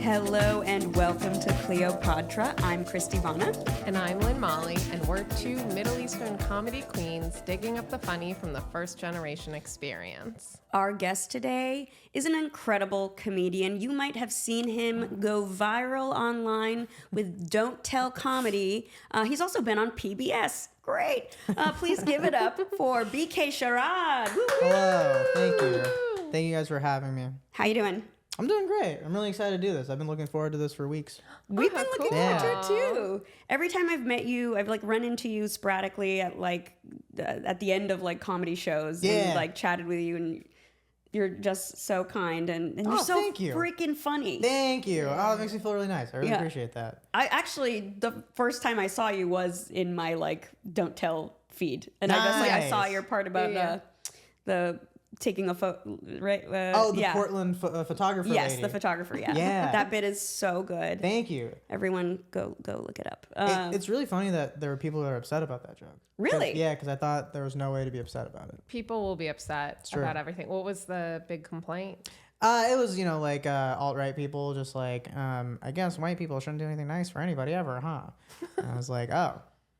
Hello and welcome to Cleopatra. I'm Christy Vana. And I'm Lynn Molly, and we're two Middle Eastern comedy queens digging up the funny from the first generation experience. Our guest today is an incredible comedian. You might have seen him go viral online with Don't Tell Comedy. He's also been on PBS. Great. Please give it up for BK Sharad. Woo-hoo. Hello. Thank you. Thank you guys for having me. How you doing? I'm doing great. I'm really excited to do this. I've been looking forward to this for weeks. We've been looking forward to it cool. too. Every time I've met you, I've run into you sporadically at at the end of comedy shows and chatted with you, and you're just so kind and you're so freaking funny. Thank you. Oh, it makes me feel really nice. I really appreciate that. I actually, the first time I saw you was in my Don't Tell feed, and Nice. I saw your part about the taking a photo, right? The Portland photographer Yes, lady. the photographer, yeah. Yeah. That bit is so good. Thank you. Everyone go look it up. It's really funny that there were people that are upset about that joke. Really? Yeah, because I thought there was no way to be upset about it. People will be upset about everything. What was the big complaint? It was, alt-right people just I guess white people shouldn't do anything nice for anybody ever, huh? And I was like, oh.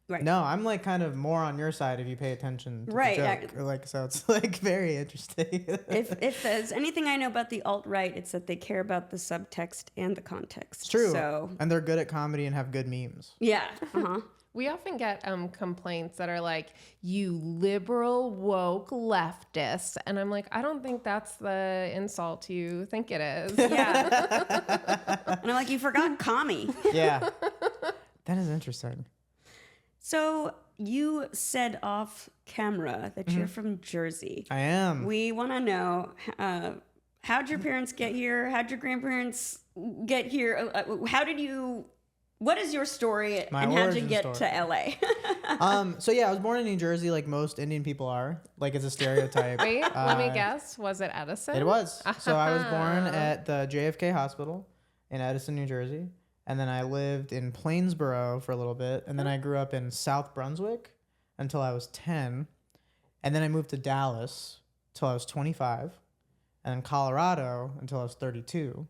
Right. No, I'm kind of more on your side if you pay attention to the joke. So it's very interesting. if there's anything I know about the alt-right, it's that they care about the subtext and the context. It's true. So, and they're good at comedy and have good memes. yeah. Uh-huh. We often get complaints that are like, you liberal woke leftist. And I'm like, I don't think that's the insult you think it is. Yeah. And I'm like, you forgot commie. Yeah. That is interesting. So you said off camera that you're from Jersey. I am. We want to know, how'd your parents get here? How'd your grandparents get here? What is your story, and how'd you get to LA? So yeah, I was born in New Jersey like most Indian people are. It's a stereotype. Wait, let me guess. Was it Edison? It was. So I was born at the JFK Hospital in Edison, New Jersey. And then I lived in Plainsboro for a little bit. And then I grew up in South Brunswick until I was 10. And then I moved to Dallas till I was 25. And then Colorado until I was 32.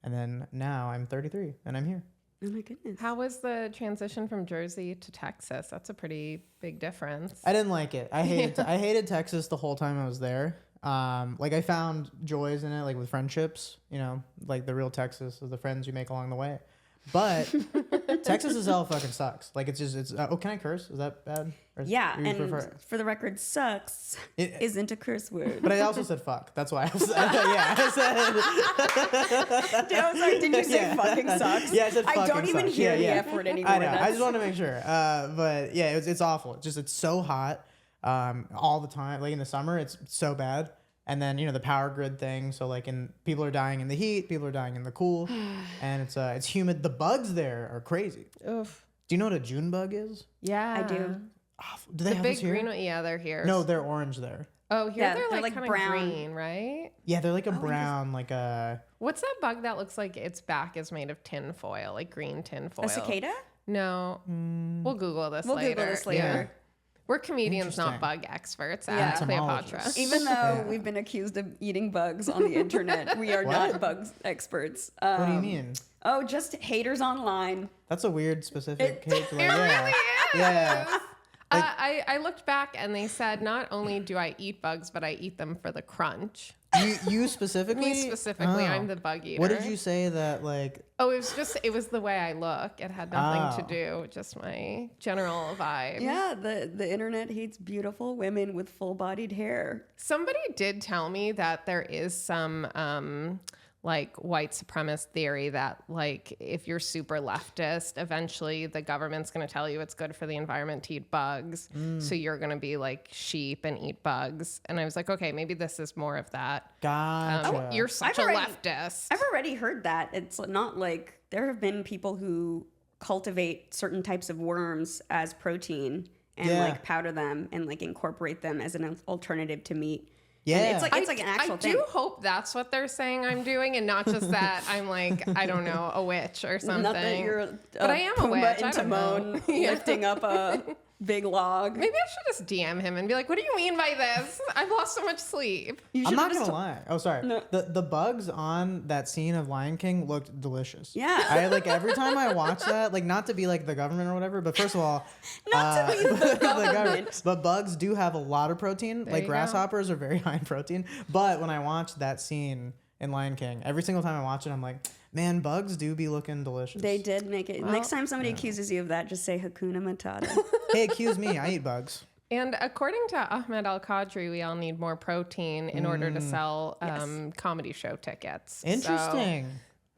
And then now I'm 33 and I'm here. Oh my goodness. How was the transition from Jersey to Texas? That's a pretty big difference. I didn't like it. I hated Texas the whole time I was there. I found joys in it, with friendships, the real Texas is the friends you make along the way. But Texas itself fucking sucks. Can I curse? Is that bad? Yeah, and for the record, sucks isn't a curse word. But I also said fuck. That's why I was. I said. Did you say fucking sucks? Yeah, I said fucking I don't even sucks. hear the F word anymore. I know. I just want to make sure. But yeah, it's awful. It's so hot all the time. In the summer, it's so bad. And then, the power grid thing. So people are dying in the heat, people are dying in the cool, and it's humid. The bugs there are crazy. Oof. Do you know what a June bug is? Yeah. I do. Awful. Do they have big this here? green one? Yeah, they're here. No, they're orange there. Oh, here Yeah, they're like kind of brown. green, right? Yeah, they're like a brown, What's that bug that looks like its back is made of tin foil, like green tin foil? A cicada? No. We'll Google this later. We'll Google this later. Yeah. We're comedians, not bug experts at Yeah. Cleopatra. Entomologists. Even though we've been accused of eating bugs on the internet, we are not bug experts. What do you mean? Oh, just haters online. That's a weird specific hate. It really is. Yeah. I looked back and they said not only do I eat bugs, but I eat them for the crunch. You specifically? Me specifically, Oh. I'm the bug eater. What did you say that Oh, it was the way I look. It had nothing to do with just my general vibe. Yeah, the internet hates beautiful women with full-bodied hair. Somebody did tell me that there is some white supremacist theory that if you're super leftist, eventually the government's going to tell you it's good for the environment to eat bugs. So you're going to be like sheep and eat bugs. And I was like, okay, maybe this is more of that. Gotcha. You're such a leftist. I've already heard that. It's not there have been people who cultivate certain types of worms as protein and powder them and incorporate them as an alternative to meat. Yeah. And it's like an actual thing. I do hope that's what they're saying I'm doing, and not just that I'm I don't know, a witch or something. Not that you're but I am a witch. Pumbaa and Timon lifting up a big log. Maybe I should just DM him and be like, what do you mean by this? I've lost so much sleep. You I'm should've not just gonna lie. Oh, sorry. No. The bugs on that scene of Lion King looked delicious. Yeah. I like every time I watch that, like not to be like the government or whatever, but first of all, Not to be the government. But bugs do have a lot of protein. There Like you go. grasshoppers are very high in protein. But when I watch that scene in Lion King, every single time I watch it, I'm like, man, bugs do be looking delicious. They did make it. Well, Next time somebody accuses you of that, just say Hakuna Matata. Hey, accuse me. I eat bugs. And according to Ahmed Al-Qadri, we all need more protein in order to sell comedy show tickets. Interesting.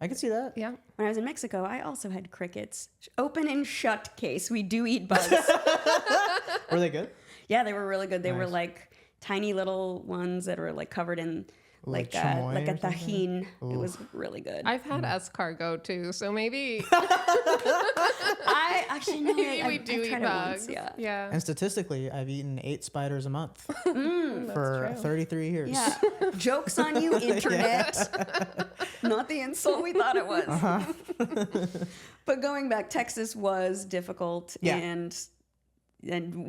I can see that. So, yeah. When I was in Mexico, I also had crickets. Open and shut case. We do eat bugs. Were they good? Yeah, they were really good. They were Nice. like tiny little ones that were like covered in Like like chamoy a or something? tahine. It was really good. I've had escargot too, so maybe I actually know maybe I we do tried eat it bugs. once, yeah. Yeah. And statistically, I've eaten 8 spiders a month That's for true. 33 years. Yeah. Jokes on you, internet. Not the insult we thought it was. But going back, Texas was difficult. Yeah. And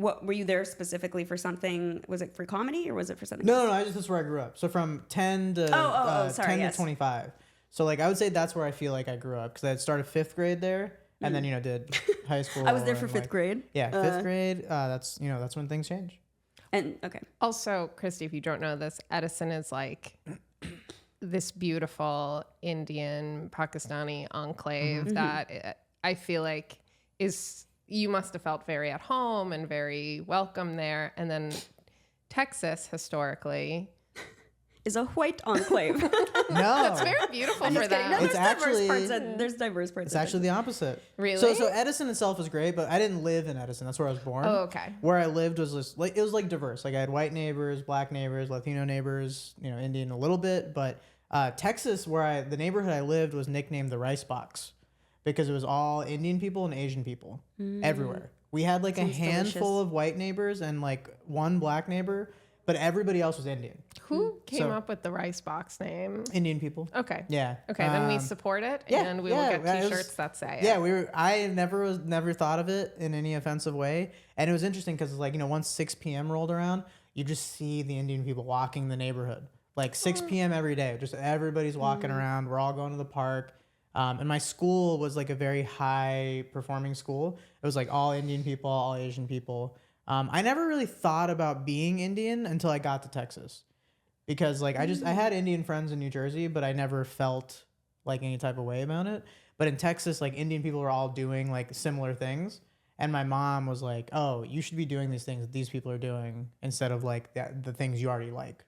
what were you there specifically for something? Was it for comedy or was it for something? No, that's where I grew up. So from 10 to sorry, 10 yes. to 25. So like I would say that's where I feel like I grew up because I had started 5th grade there and then did high school. I was there for and, 5th like, grade. Yeah, 5th grade. That's that's when things change. And okay. Also, Christy, if you don't know this, Edison is like this beautiful Indian Pakistani enclave that I feel like you must have felt very at home and very welcome there. And then Texas historically Is a white enclave. No, it's very beautiful for Just kidding. No, them. It's there's diverse parts. It's actually the opposite. Really? So Edison itself is great, but I didn't live in Edison. That's where I was born. Oh, okay. Where I lived was just, like it was like diverse. Like I had white neighbors, black neighbors, Latino neighbors, Indian a little bit. But Texas, the neighborhood I lived was nicknamed the Rice Box because it was all Indian people and Asian people everywhere. We had like Sounds a handful delicious. of white neighbors and like one black neighbor, but everybody else was Indian. Who came So- up with the rice box name? Indian people. Okay. Yeah. Okay, then we support it, yeah, and we will yeah, get it was- T-shirts that say it. Yeah, I never thought of it in any offensive way, and it was interesting because like once 6 p.m. rolled around, you just see the Indian people walking the neighborhood like 6 p.m. every day. Just everybody's walking around. We're all going to the park, and my school was like a very high performing school. It was like all Indian people, all Asian people. I never really thought about being Indian until I got to Texas, because like I had Indian friends in New Jersey, but I never felt like any type of way about it. But in Texas, like Indian people were all doing like similar things. And my mom was like, oh, you should be doing these things that these people are doing instead of like the things you already like,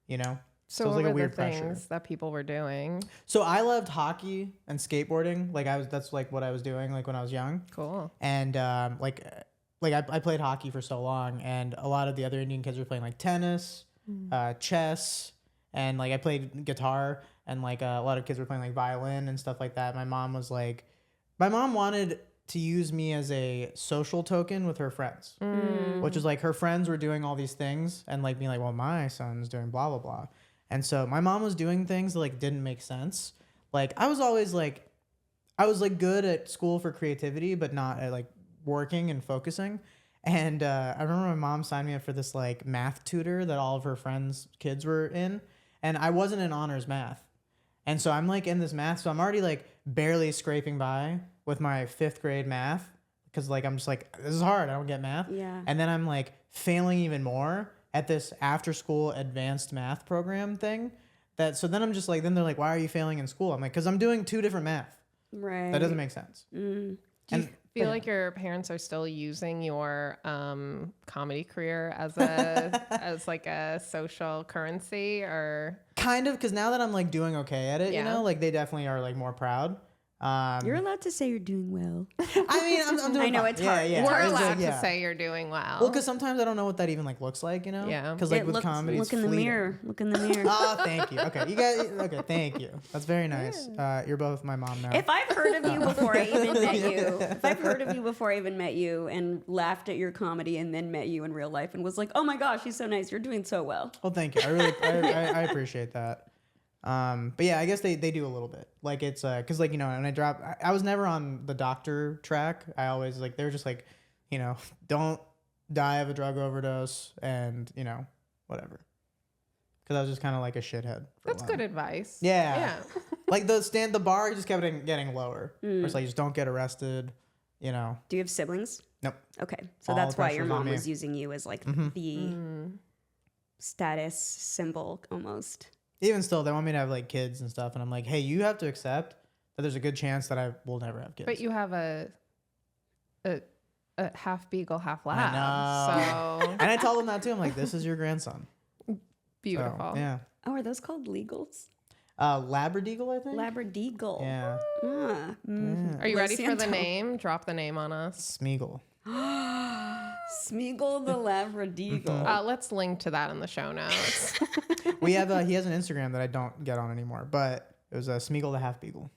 So it was what like a were weird the pressure. things that people were doing? So I loved hockey and skateboarding. Like that's like what I was doing like when I was young. Cool. And I played hockey for so long, and a lot of the other Indian kids were playing like tennis, chess, and like I played guitar, and like a lot of kids were playing like violin and stuff like that. My mom wanted to use me as a social token with her friends, which is like her friends were doing all these things and like being like, well, my son's doing blah blah blah, and so my mom was doing things that like didn't make sense. Like I was good at school for creativity, but not at like working and focusing. And I remember my mom signed me up for this like math tutor that all of her friends' kids were in, and I wasn't in honors math, and so I'm like in this math, so I'm already like barely scraping by with my 5th grade math because like I'm just like, this is hard, I don't get math. Yeah. And then I'm like failing even more at this after school advanced math program thing. So then I'm just like, then they're like, why are you failing in school? I'm like, because I'm doing 2 different math. Right. That doesn't make sense. Do you feel like your parents are still using your comedy career as as like a social currency, or Kind of, because now that I'm like doing okay at it, Yeah. like they definitely are like more proud. You're allowed to say you're doing well. I mean, I'm doing I know fine. it's hard. Yeah, we're It's like, allowed yeah. to say you're doing well? Well, because sometimes I don't know what that even like looks like, Yeah. Because like with comedy, look it's in the fleeting. mirror. Look in the mirror. Oh, thank you. Okay, you guys. Okay, thank you. That's very nice. You're both my mom now. If I've heard of you before I even met you, if I've heard of you before I even met you and laughed at your comedy and then met you in real life and was like, oh my gosh, she's so nice. You're doing so well. Well, thank you. I appreciate that. But yeah, I guess they do a little bit. Like it's because like when I was never on the doctor track. I always like they were just like you know, don't die of a drug overdose and, you know, whatever. Because I was just kind of like a shithead. That's good advice. Yeah. Like the bar just kept getting lower. It's like, just don't get arrested, you know. Do you have siblings? Nope. Okay. So All that's why your pressure's on mom me. was using you as like the status symbol almost. Even still, they want me to have like kids and stuff. And I'm like, hey, you have to accept that there's a good chance that I will never have kids. But you have a half beagle, half lab. I know. So And I told them that too. I'm like, this is your grandson. beautiful. So, yeah. Oh, are those called legals? Labradeagle, I think. Labradeagle. Yeah. Ah, Are you ready for the Santo. name? Drop the name on us. Smeagol. Smeagol the Labradeagle. Let's link to that in the show notes. We have he has an Instagram that I don't get on anymore, but it was Smeagol the Half Beagle.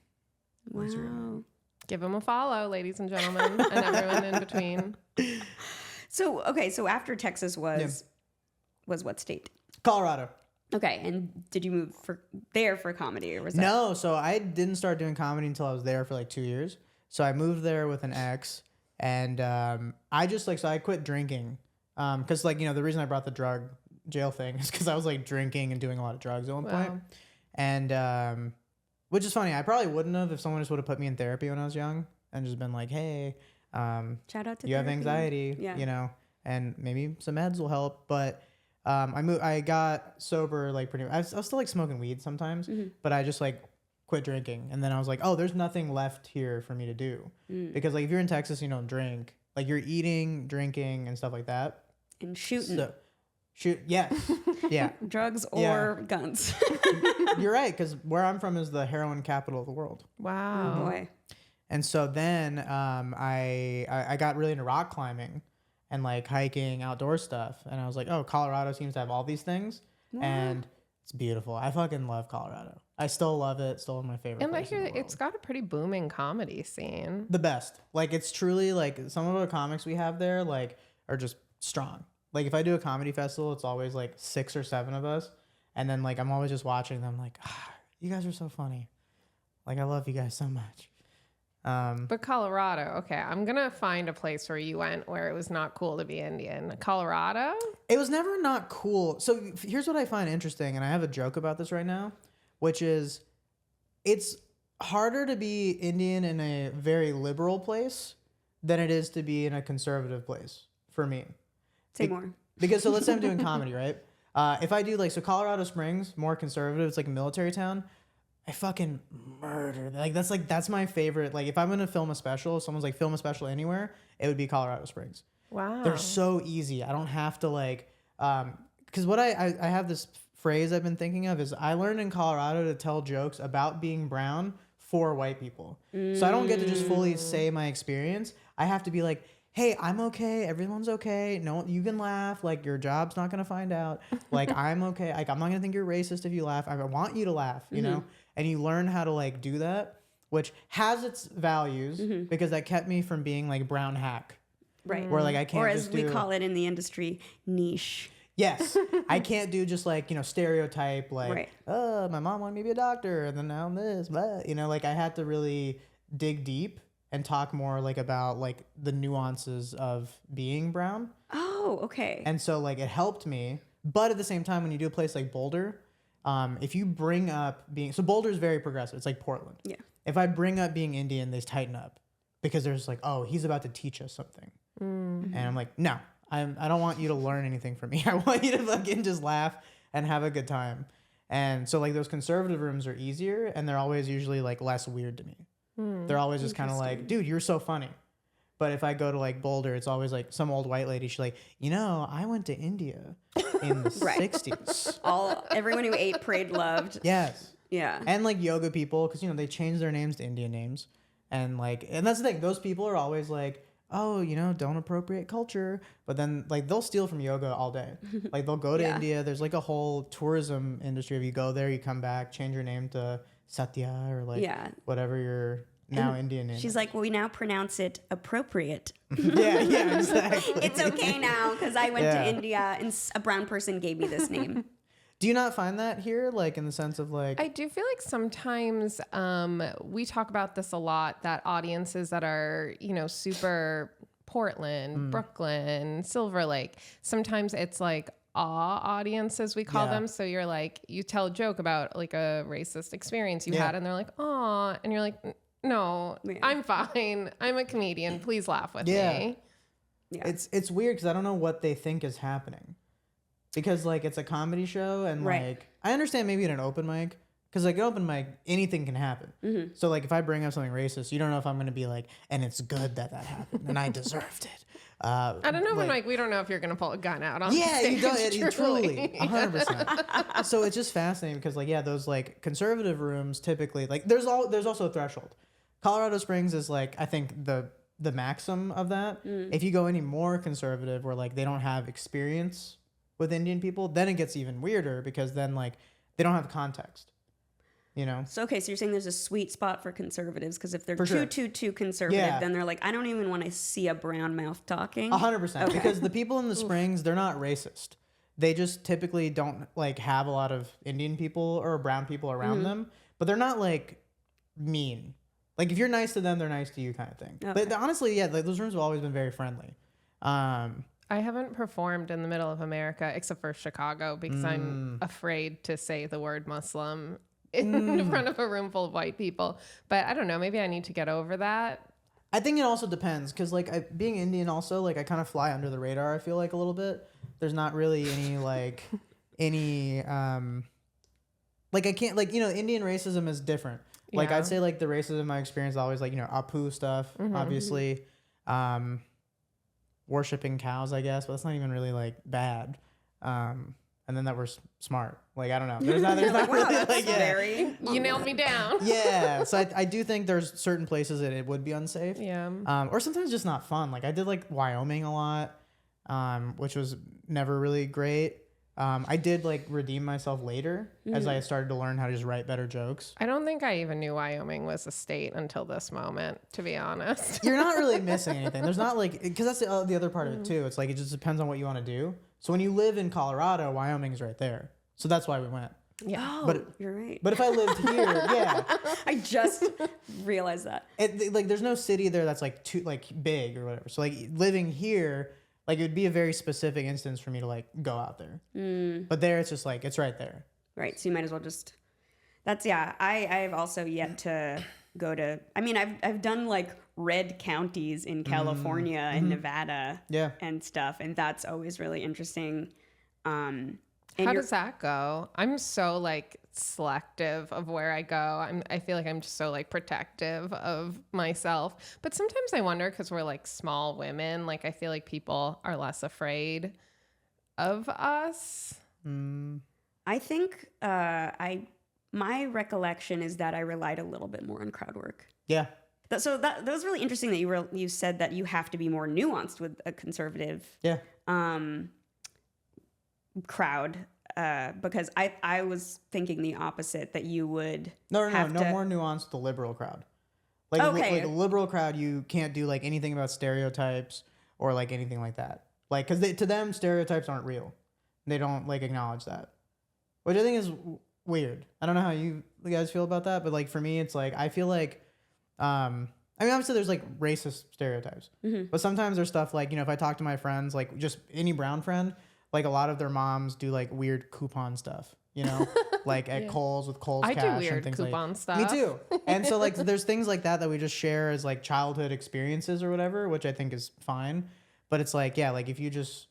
Wow. Give him a follow, ladies and gentlemen, and everyone in between. So, okay, so after Texas was what state? Colorado. Okay, and did you move there for comedy, or was that? No, so I didn't start doing comedy until I was there for like 2 years. So I moved there with an ex, and I just like, so I quit drinking. Because like, you know, the reason I brought the drug jail thing is because I was like drinking and doing a lot of drugs at one point. And which is funny. I probably wouldn't have if someone just would have put me in therapy when I was young and just been like, hey, Shout out to you have therapy. anxiety, Yeah. you know, and maybe some meds will help. But I got sober like pretty. I was still like smoking weed sometimes, but I just like quit drinking. And then I was like, oh, there's nothing left here for me to do because like if you're in Texas, you don't drink. Like you're eating, drinking, and stuff like that. And shooting. So, yes, yeah. Drugs or guns. You're right, because where I'm from is the heroin capital of the world. Wow. Oh boy. And so then I got really into rock climbing and like hiking, outdoor stuff. And I was like, oh, Colorado seems to have all these things. Wow. And it's beautiful. I fucking love Colorado. I still love it. Still one of my favorite And I places in hear the world. it's got a pretty booming comedy scene. The best. Like it's truly like some of the comics we have there like are just strong. Like if I do a comedy festival, it's always like 6 or 7 of us. And then like I'm always just watching them like, you guys are so funny. Like I love you guys so much. But Colorado, okay, I'm going to find a place where you went where it was not cool to be Indian. Colorado? It was never not cool. So here's what I find interesting, and I have a joke about this right now, which is it's harder to be Indian in a very liberal place than it is to be in a conservative place for me. Say more. Because so let's say I'm doing comedy, right? If I do like, so Colorado Springs, more conservative, it's like a military town. I fucking murder. That's my favorite. Like if I'm gonna film a special, if someone's like film a special anywhere, it would be Colorado Springs. Wow. They're so easy. I don't have to like, because what I have this phrase I've been thinking of is I learned in Colorado to tell jokes about being brown for white people. So I don't get to just fully say my experience. I have to be like, hey, I'm okay. Everyone's okay. No, you can laugh. Like your job's not gonna find out. Like I'm okay. Like I'm not gonna think you're racist if you laugh. I want you to laugh. You know. And you learn how to like do that, which has its values because that kept me from being like brown hack. Right. Where like I can't Or as just we do, call it in the industry, niche. yes, I can't do just like, you know, stereotype like, Right. oh, my mom wanted me to be a doctor and then now I'm this, but you know, like I had to really dig deep and talk more like about like the nuances of being brown. Oh, okay. And so like it helped me, but at the same time when you do a place like Boulder, if you bring up being, so Boulder is very progressive. It's like Portland. Yeah. If I bring up being Indian, they tighten up because there's like, oh, he's about to teach us something. And I'm like, no, I don't want you to learn anything from me. I want you to fucking just laugh and have a good time. And so like those conservative rooms are easier and they're always usually like less weird to me. They're always just kind of like, dude, you're so funny. But if I go to like Boulder, it's always like some old white lady. She's like, you know, I went to India in the 60s. Everyone who ate, prayed, loved. Yes. Yeah. And like yoga people, because, you know, they change their names to Indian names. And like, and that's the thing. Those people are always like, oh, you know, don't appropriate culture. But then like they'll steal from yoga all day. Like they'll go to India. There's like a whole tourism industry. If you go there, you come back, change your name to Satya or like whatever your now Indian name. She's like, well, we now pronounce it appropriate. yeah, exactly. It's okay now because I went to India and a brown person gave me this name. Do you not find that here? Like in the sense of like... I do feel like sometimes we talk about this a lot, that audiences that are, you know, super Portland, Brooklyn, Silver Lake. Sometimes it's like awe audiences, we call them. So you're like, you tell a joke about like a racist experience you had, and they're like, aw, and you're like, no, I'm fine. I'm a comedian. Please laugh with me. Yeah. It's weird because I don't know what they think is happening, because like it's a comedy show, and like I understand maybe at an open mic, because like an open mic anything can happen. So like if I bring up something racist, you don't know if I'm going to be like, and it's good that happened and I deserved it. I don't know, like, we don't know if you're going to pull a gun out on stage. You don't. Truly, 100%. So it's just fascinating because like those like conservative rooms typically like there's also a threshold. Colorado Springs is like I think the maxim of that. If you go any more conservative where like they don't have experience with Indian people, then it gets even weirder because then like they don't have context. You know? So, okay, so you're saying there's a sweet spot for conservatives because if they're too conservative, then they're like, I don't even want to see a brown mouth talking. 100%. Because the people in the Springs, they're not racist. They just typically don't like have a lot of Indian people or brown people around them, but they're not like mean. Like if you're nice to them, they're nice to you kind of thing. Okay. But honestly, like, those rooms have always been very friendly. I haven't performed in the middle of America except for Chicago because I'm afraid to say the word Muslim in front of a room full of white people. But I don't know, maybe I need to get over that. I think it also depends because like being Indian also like I kind of fly under the radar, I feel like a little bit. There's not really any like like I can't like, you know, Indian racism is different. Like I'd say like the racism my experience always like, you know, Apu stuff, obviously. Worshipping cows, I guess, but that's not even really like bad. And then that we're smart. Like, I don't know. There's not really like, you nailed me down. Yeah. So I do think there's certain places that it would be unsafe. Yeah. Or sometimes just not fun. Like I did like Wyoming a lot, which was never really great. I did like redeem myself later as I started to learn how to just write better jokes. I don't think I even knew Wyoming was a state until this moment, to be honest. You're not really missing anything. There's not like, because that's the other part of it too. It's like, it just depends on what you want to do. So when you live in Colorado, Wyoming's right there. So that's why we went. Yeah. Oh, but you're right. But if I lived here, I just realized that. Like there's no city there that's like too like big or whatever. So like living here, like it would be a very specific instance for me to like go out there. But there it's just like it's right there. Right. So you might as well just I've also yet to go to I mean I've done like red counties in California and Nevada and stuff, and that's always really interesting. How does that go? I'm so like selective of where I go. I feel like I'm just so like protective of myself. But sometimes I wonder because we're like small women, like I feel like people are less afraid of us. I think my recollection is that I relied a little bit more on crowd work. Yeah. So that was really interesting that you said that you have to be more nuanced with a conservative crowd, because I was thinking the opposite, that you would no more nuanced with the liberal crowd. Like like a liberal crowd, you can't do like anything about stereotypes or like anything like that. Like because to them stereotypes aren't real. They don't like acknowledge that, which I think is weird. I don't know how you guys feel about that, but like for me, it's like I feel like. I mean, obviously there's like racist stereotypes, but sometimes there's stuff like, you know, if I talk to my friends, like just any brown friend, like a lot of their moms do like weird coupon stuff, you know, like at Kohl's with Kohl's I Cash do weird and things coupon like stuff. Me too. And so like there's things like that we just share as like childhood experiences or whatever, which I think is fine. But it's like, yeah, like if you just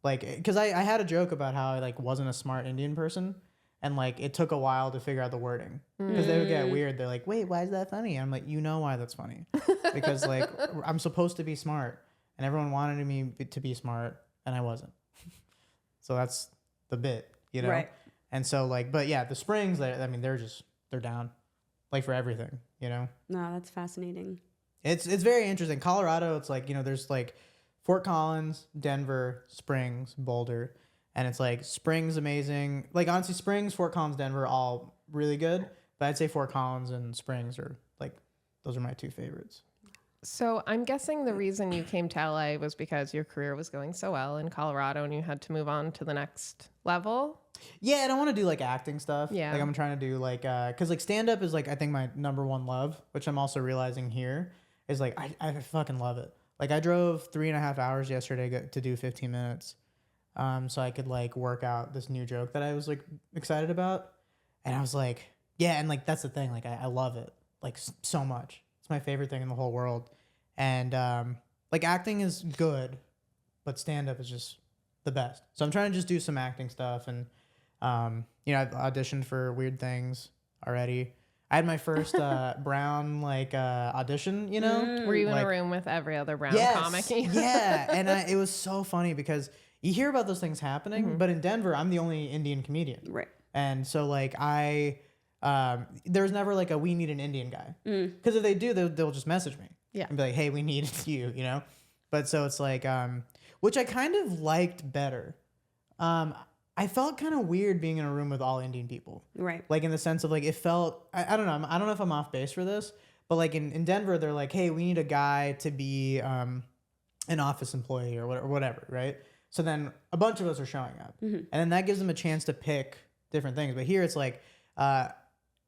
like, because I had a joke about how I like wasn't a smart Indian person. And like it took a while to figure out the wording because they would get weird. They're like, "Wait, why is that funny?" And I'm like, "You know why that's funny? Because like I'm supposed to be smart, and everyone wanted me to be smart, and I wasn't. So that's the bit, you know." Right. And so like, but yeah, the Springs. I mean, they're down, like for everything, you know. No, that's fascinating. It's very interesting. Colorado, it's like, you know, there's like Fort Collins, Denver, Springs, Boulder. And it's like Springs amazing. Like honestly, Springs, Fort Collins, Denver, all really good. But I'd say Fort Collins and Springs are like, those are my two favorites. So I'm guessing the reason you came to LA was because your career was going so well in Colorado and you had to move on to the next level. Yeah, I don't want to do like acting stuff. Yeah. Like I'm trying to do like, cause like stand up is like, I think my number one love, which I'm also realizing here is like, I fucking love it. Like I drove 3.5 hours yesterday to do 15 minutes. So I could like work out this new joke that I was like excited about. And I was like, yeah. And like, that's the thing. Like I love it like so much. It's my favorite thing in the whole world. And like acting is good, but stand-up is just the best. So I'm trying to just do some acting stuff. And, you know, I've auditioned for weird things already. I had my first brown like audition, you know? Were you in like, a room with every other brown yes, comic? yeah. And it was so funny because you hear about those things happening, but in Denver, I'm the only Indian comedian. Right. And so like there's never like we need an Indian guy. Because if they do, they'll just message me. Yeah. And be like, hey, we need you, you know? But so it's like, which I kind of liked better. I felt kind of weird being in a room with all Indian people. Right. Like in the sense of like, it felt, I don't know. I don't know if I'm off base for this, but like in Denver, they're like, hey, we need a guy to be an office employee or whatever, right? So then a bunch of us are showing up. And then that gives them a chance to pick different things. But here it's like,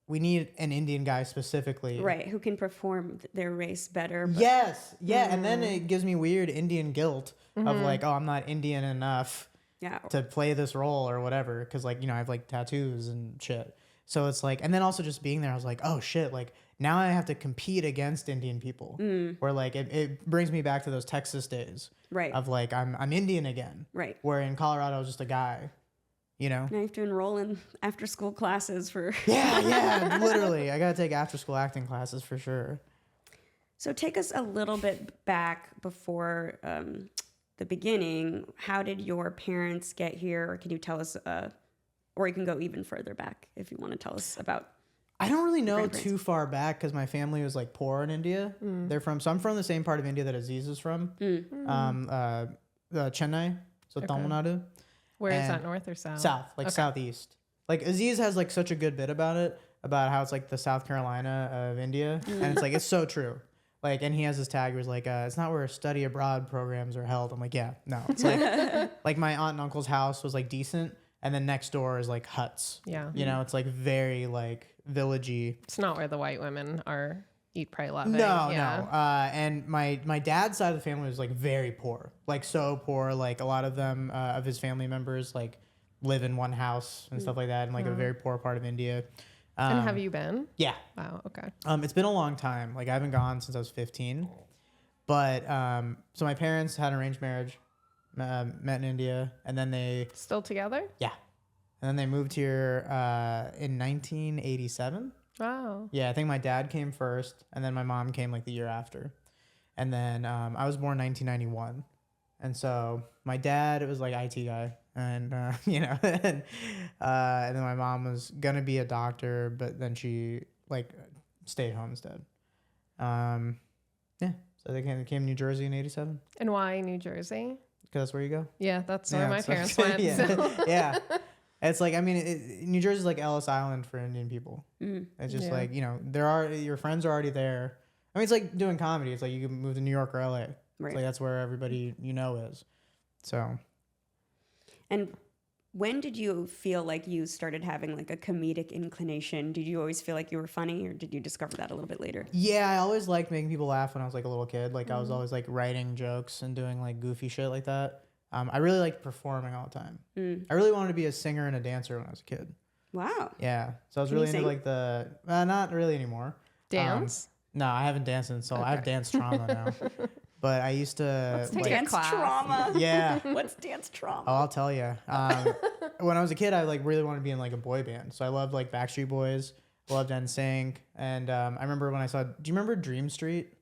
we need an Indian guy specifically. Right. Who can perform their race better. But... Yes. Yeah. And then it gives me weird Indian guilt of like, oh, I'm not Indian enough to play this role or whatever. Cause like, you know, I have like tattoos and shit. So it's like, and then also just being there, I was like, oh shit. Like now I have to compete against Indian people where like, it brings me back to those Texas days. Right. Of like, I'm Indian again. Right. Where in Colorado, I was just a guy. You know? Now you have to enroll in after school classes for... yeah, literally. I got to take after school acting classes for sure. So take us a little bit back before the beginning. How did your parents get here? Or can you tell us, or you can go even further back if you want to tell us about... I don't really know too far back because my family was like poor in India. So I'm from the same part of India that Aziz is from. Chennai, so Tamil Nadu. Where is that, north or south? South, like southeast. Like Aziz has like such a good bit about it, about how it's like the South Carolina of India. And it's like, it's so true. Like, and he has this tag where he's like, it's not where study abroad programs are held. I'm like, yeah, no. It's like, like my aunt and uncle's house was like decent. And then next door is like huts. Yeah. You know, it's like very like villagey. It's not where the white women are eat, pray, loving. No. And my dad's side of the family was like very poor, like so poor. Like a lot of them of his family members like live in one house and stuff like that in like a very poor part of India. And have you been? Yeah. Wow. Okay. It's been a long time. Like I haven't gone since I was 15. But so my parents had an arranged marriage, met in India, and then they still together. Yeah, and then they moved here in 1987. Wow. Yeah, I think my dad came first, and then my mom came like the year after. And then I was born 1991. And so my dad was like IT guy. And, you know, and then my mom was going to be a doctor, but then she like stayed home instead. Yeah, so they came to New Jersey in 87. And why New Jersey? Because that's where you go. Yeah, that's where my parents went. Yeah. So. Yeah. It's like, I mean, New Jersey's like Ellis Island for Indian people. It's just like, you know, your friends are already there. I mean, it's like doing comedy. It's like you can move to New York or LA. Right. It's like that's where everybody you know is. So. And when did you feel like you started having like a comedic inclination? Did you always feel like you were funny, or did you discover that a little bit later? Yeah, I always liked making people laugh when I was like a little kid. Like I was always like writing jokes and doing like goofy shit like that. I really liked performing all the time. I really wanted to be a singer and a dancer when I was a kid. Wow. Yeah. So I was really into like the, not really anymore. Dance? No, I haven't danced in so long. I have dance trauma now. But I used to. Let's take Dance trauma. Yeah. What's dance trauma? Oh, I'll tell you. When I was a kid, I like really wanted to be in like a boy band. So I loved like Backstreet Boys. I loved NSYNC. And I remember when I saw, do you remember Dream Street?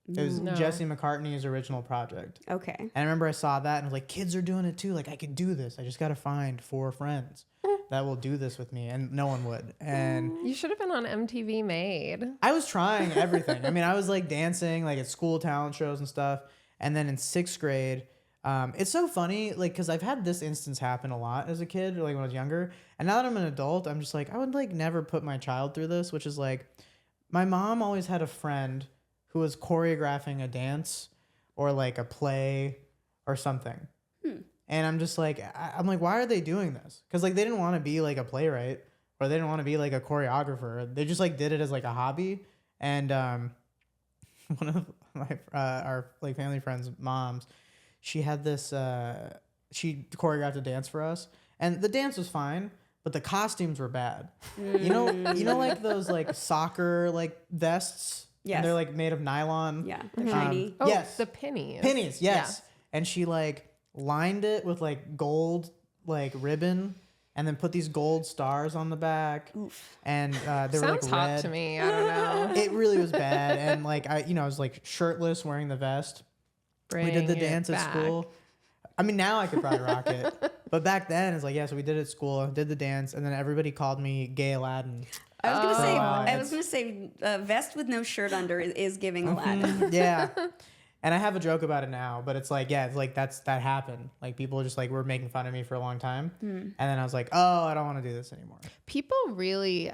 It was Jesse McCartney's original project. Okay. And I remember I saw that and I was like, kids are doing it too. Like I could do this. I just got to find 4 friends that will do this with me. And no one would. And you should have been on MTV Made. I was trying everything. I mean, I was like dancing like at school talent shows and stuff. And then in 6th grade, it's so funny, like, because I've had this instance happen a lot as a kid, like when I was younger. And now that I'm an adult, I'm just like, I would like never put my child through this, which is like, my mom always had a friend who was choreographing a dance or like a play or something. And I'm just like, I'm like, why are they doing this? Because like they didn't want to be like a playwright or they didn't want to be like a choreographer. They just like did it as like a hobby. And one of my our like family friends' moms, she had this. She choreographed a dance for us, and the dance was fine, but the costumes were bad. You know, like those like soccer like vests. Yes. And they're like made of nylon. Yeah, they're shiny. Oh, yes. the pennies. Pennies, yes. Yeah. And she like lined it with like gold like ribbon, and then put these gold stars on the back. Oof. And they were Sounds like hot red. to me. I don't know. It really was bad. And like I was like shirtless, wearing the vest. We did the dance at school. I mean, now I could probably rock it, but back then it's like, yeah. So we did it at school, did the dance, and then everybody called me Gay Aladdin. I was gonna say, vest with no shirt under is giving Aladdin. Yeah. And I have a joke about it now, but it's like, yeah, it's like that happened. Like people just like were making fun of me for a long time. And then I was like, oh, I don't want to do this anymore. People really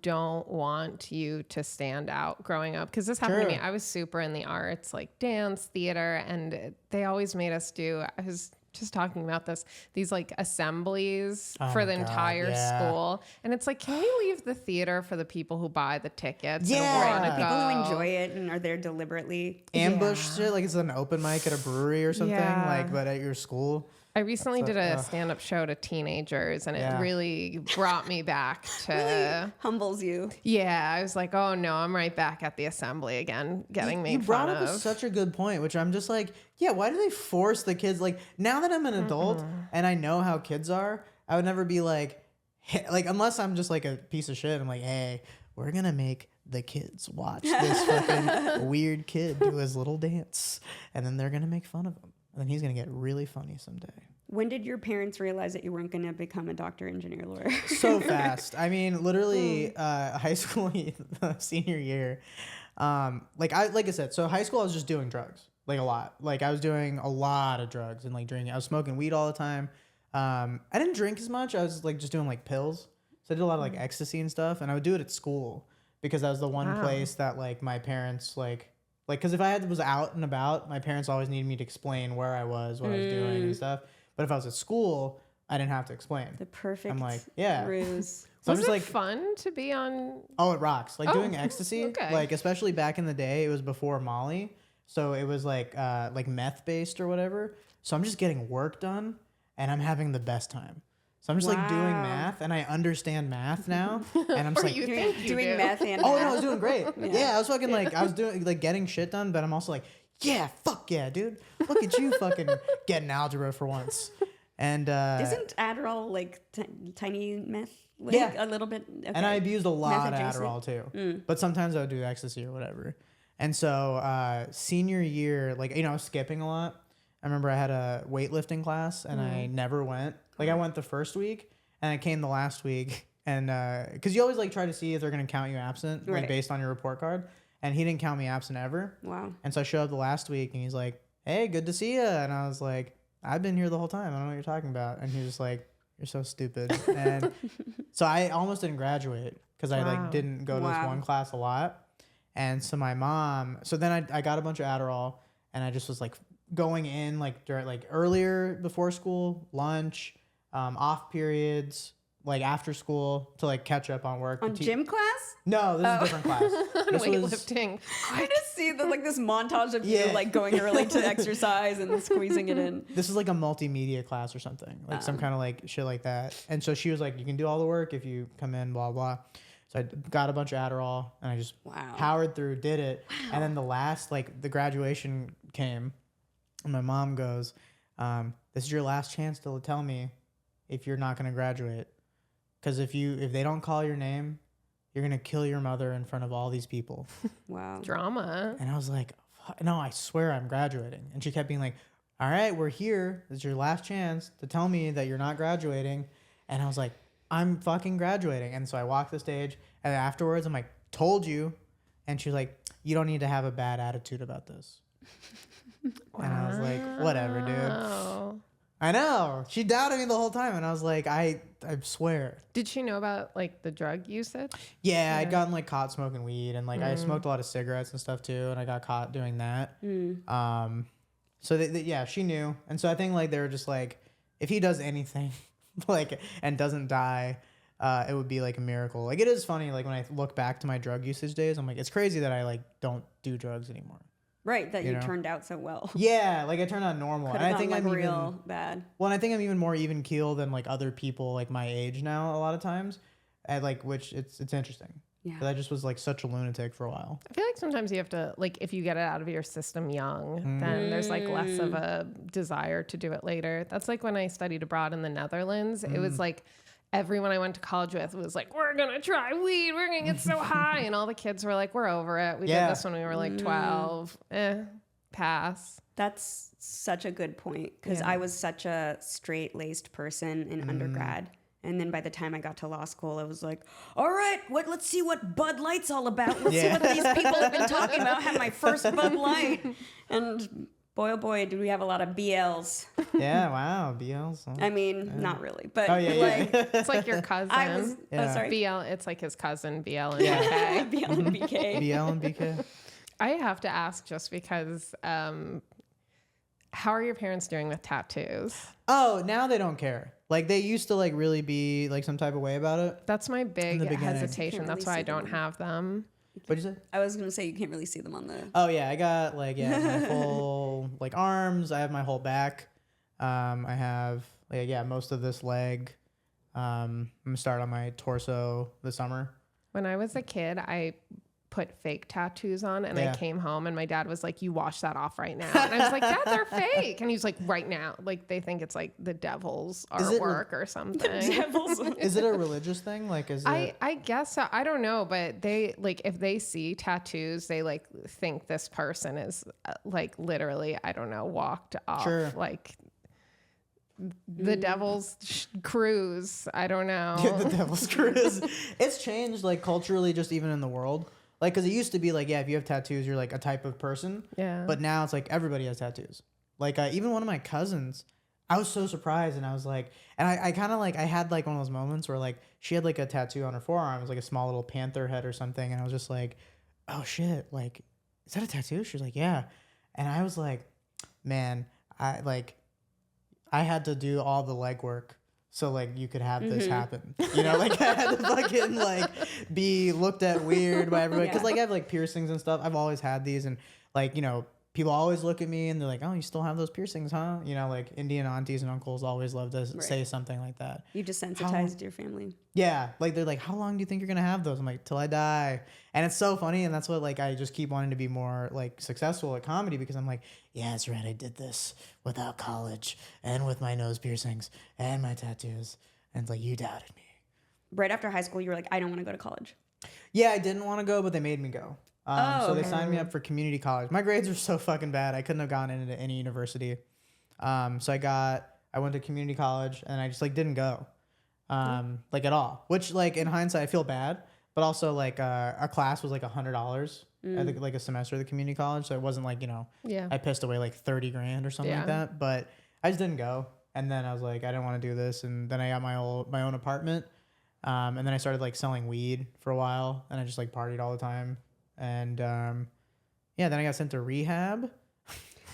don't want you to stand out growing up, because this happened to me. I was super in the arts, like dance, theater, and they always made us do, I was just talking about this, these like assemblies for the entire school. And it's like, can we leave the theater for the people who buy the tickets? Yeah. And People who enjoy it and are there deliberately. Ambush shit, like it's an open mic at a brewery or something, like, but at your school. I recently did a stand-up show to teenagers, and it really brought me back to... Really humbles you. Yeah, I was like, oh no, I'm right back at the assembly again, getting made You brought fun up of. such a good point, which I'm just like, yeah, why do they force the kids? Like, now that I'm an adult and I know how kids are, I would never be like, hey, like, unless I'm just like a piece of shit, I'm like, hey, we're gonna make the kids watch this fucking weird kid do his little dance, and then they're gonna make fun of him. And then he's going to get really funny someday. When did your parents realize that you weren't going to become a doctor, engineer, lawyer? So fast. I mean, literally high school senior year. Like I said, so high school I was just doing drugs, like a lot. Like I was doing a lot of drugs and like drinking. I was smoking weed all the time. I didn't drink as much. I was like just doing like pills. So I did a lot of like ecstasy and stuff, and I would do it at school because that was the one place that like my parents like, because if I was out and about, my parents always needed me to explain where I was, what I was doing and stuff. But if I was at school, I didn't have to explain. The perfect I'm like, yeah. ruse. Was So I'm just it like, fun to be on? oh, it rocks. Like doing ecstasy, like especially back in the day, it was before Molly. So it was like meth based or whatever. So I'm just getting work done and I'm having the best time. So I'm just like doing math, and I understand math now, and I'm just like doing math and oh math. no, I was doing great. Yeah, I was fucking like I was doing like getting shit done, but I'm also like, yeah, fuck yeah, dude. Look at you fucking getting algebra for once. And isn't Adderall like tiny meth? Like, a little bit. Okay. And I abused a lot of adjacent? Adderall too, but sometimes I would do ecstasy or whatever. And so senior year, like I was skipping a lot. I remember I had a weightlifting class and I never went. Like I went the first week and I came the last week, and because you always like try to see if they're gonna count you absent, like based on your report card. And he didn't count me absent ever. Wow. And so I showed up the last week and he's like, "Hey, good to see you." And I was like, "I've been here the whole time. I don't know what you're talking about." And he was just like, "You're so stupid." And so I almost didn't graduate because I like didn't go to this one class a lot. And so my mom, so then I got a bunch of Adderall, and I just was like going in like during like earlier before school, lunch, off periods, like after school to like catch up on work. On gym class? No, this is a different class. This Weightlifting. I just see this montage of you like going early to exercise and squeezing it in. This is like a multimedia class or something, like some kind of like shit like that. And so she was like, "You can do all the work if you come in, blah blah." So I got a bunch of Adderall and I just powered through, did it. And then the last, like the graduation came, and my mom goes, "This is your last chance to tell me if you're not going to graduate. Because if they don't call your name, you're going to kill your mother in front of all these people." Wow. Drama. And I was like, "No, I swear I'm graduating." And she kept being like, "All right, we're here. This is your last chance to tell me that you're not graduating." And I was like, "I'm fucking graduating." And so I walked the stage, and afterwards I'm like, "Told you." And she's like, "You don't need to have a bad attitude about this." Wow. And I was like, "Whatever, dude." I know. She doubted me the whole time, and I was like, I swear. Did she know about like the drug usage? Yeah, I'd gotten like caught smoking weed, and like I smoked a lot of cigarettes and stuff too, and I got caught doing that. So yeah, she knew, and so I think like they were just like, if he does anything, like and doesn't die, it would be like a miracle. Like it is funny. Like when I look back to my drug usage days, I'm like, it's crazy that I like don't do drugs anymore. Right, that you know? turned out so well. Yeah, like I turned out normal. Could And have I think gone, like, I'm real even bad. well, and I think I'm even more even keel than like other people like my age now a lot of times. At like which it's interesting. Yeah. But I just was like such a lunatic for a while. I feel like sometimes you have to, like, if you get it out of your system young, then there's like less of a desire to do it later. That's like when I studied abroad in the Netherlands. It was like everyone I went to college with was like, we're going to try weed. We're going to get so high. And all the kids were like, we're over it. We did this when we were like 12. Pass. That's such a good point because I was such a straight-laced person in undergrad. And then by the time I got to law school, I was like, all right, let's see what Bud Light's all about. Let's see what these people have been talking about. Have my first Bud Light. And boy, oh boy, do we have a lot of BLs. Yeah, wow, BLs. Huh? I mean, not really. But It's like your cousin. Oh, sorry. BL, it's like his cousin, BL and BK. BL and BK. BL and BK. I have to ask just because, how are your parents doing with tattoos? Oh, now they don't care. Like they used to like really be like some type of way about it. That's my big hesitation. Can't That's really why I see don't them. have them. What'd you say? I was going to say you can't really see them on the... Oh yeah, I got like my full like arms. I have my whole back. I have most of this leg. I'm gonna start on my torso this summer. When I was a kid, I put fake tattoos on and Yeah. I came home and my dad was like, you wash that off right now. And I was like, Dad, they're fake. And he was like, right now. Like they think it's like the devil's artwork or something. Is it a religious thing? Like is it? I guess so. I don't know, but they like if they see tattoos, they like think this person is like literally, I don't know, walked off like the devil's cruise. I don't know. Yeah, the devil's cruise. It's changed like culturally, just even in the world. Like, because it used to be like, yeah, if you have tattoos, you're like a type of person. Yeah. But now it's like everybody has tattoos. Like, even one of my cousins, I was so surprised. And I was like, and I kind of like, I had like one of those moments where like she had like a tattoo on her forearm. It was like a small little panther head or something. And I was just like, oh shit, like, is that a tattoo? She was like, yeah. And I was like, man, I had to do all the legwork so like you could have this happen, you know, like I had to fucking like be looked at weird by everybody because like I have like piercings and stuff. I've always had these and like, you know, people always look at me and they're like, oh, you still have those piercings, huh? You know, like Indian aunties and uncles always love to say something like that. You just sensitized your family. Yeah, like they're like, how long do you think you're gonna have those? I'm like, till I die. And it's so funny, and that's what like I just keep wanting to be more like successful at comedy because I'm like, yeah, that's right, I did this without college and with my nose piercings and my tattoos, and it's like you doubted me. Right after high school, you were like, I don't want to go to college. Yeah, I didn't want to go, but they made me go. So they signed me up for community college. My grades were so fucking bad, I couldn't have gone into any university. So I went to community college, and I just like didn't go. Like at all, which like in hindsight I feel bad, but also like a class was like $100 I think like a semester at the community college, so it wasn't like, you know, I pissed away like 30 grand or something like that, but I just didn't go. And then I was like, I didn't want to do this, and then I got my own apartment, and then I started like selling weed for a while, and I just like partied all the time, and then I got sent to rehab.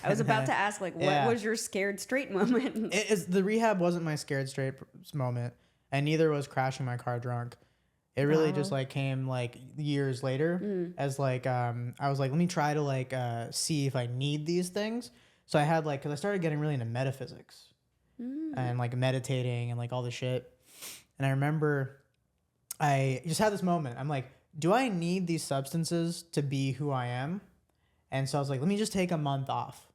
I was about to ask, like, what was your scared straight moment? The rehab wasn't my scared straight moment, and neither was crashing my car drunk. It really just like came like years later as like I was like, let me try to like see if I need these things. So I had like, because I started getting really into metaphysics and like meditating and like all this shit. And I remember I just had this moment. I'm like, do I need these substances to be who I am? And so I was like, let me just take a month off.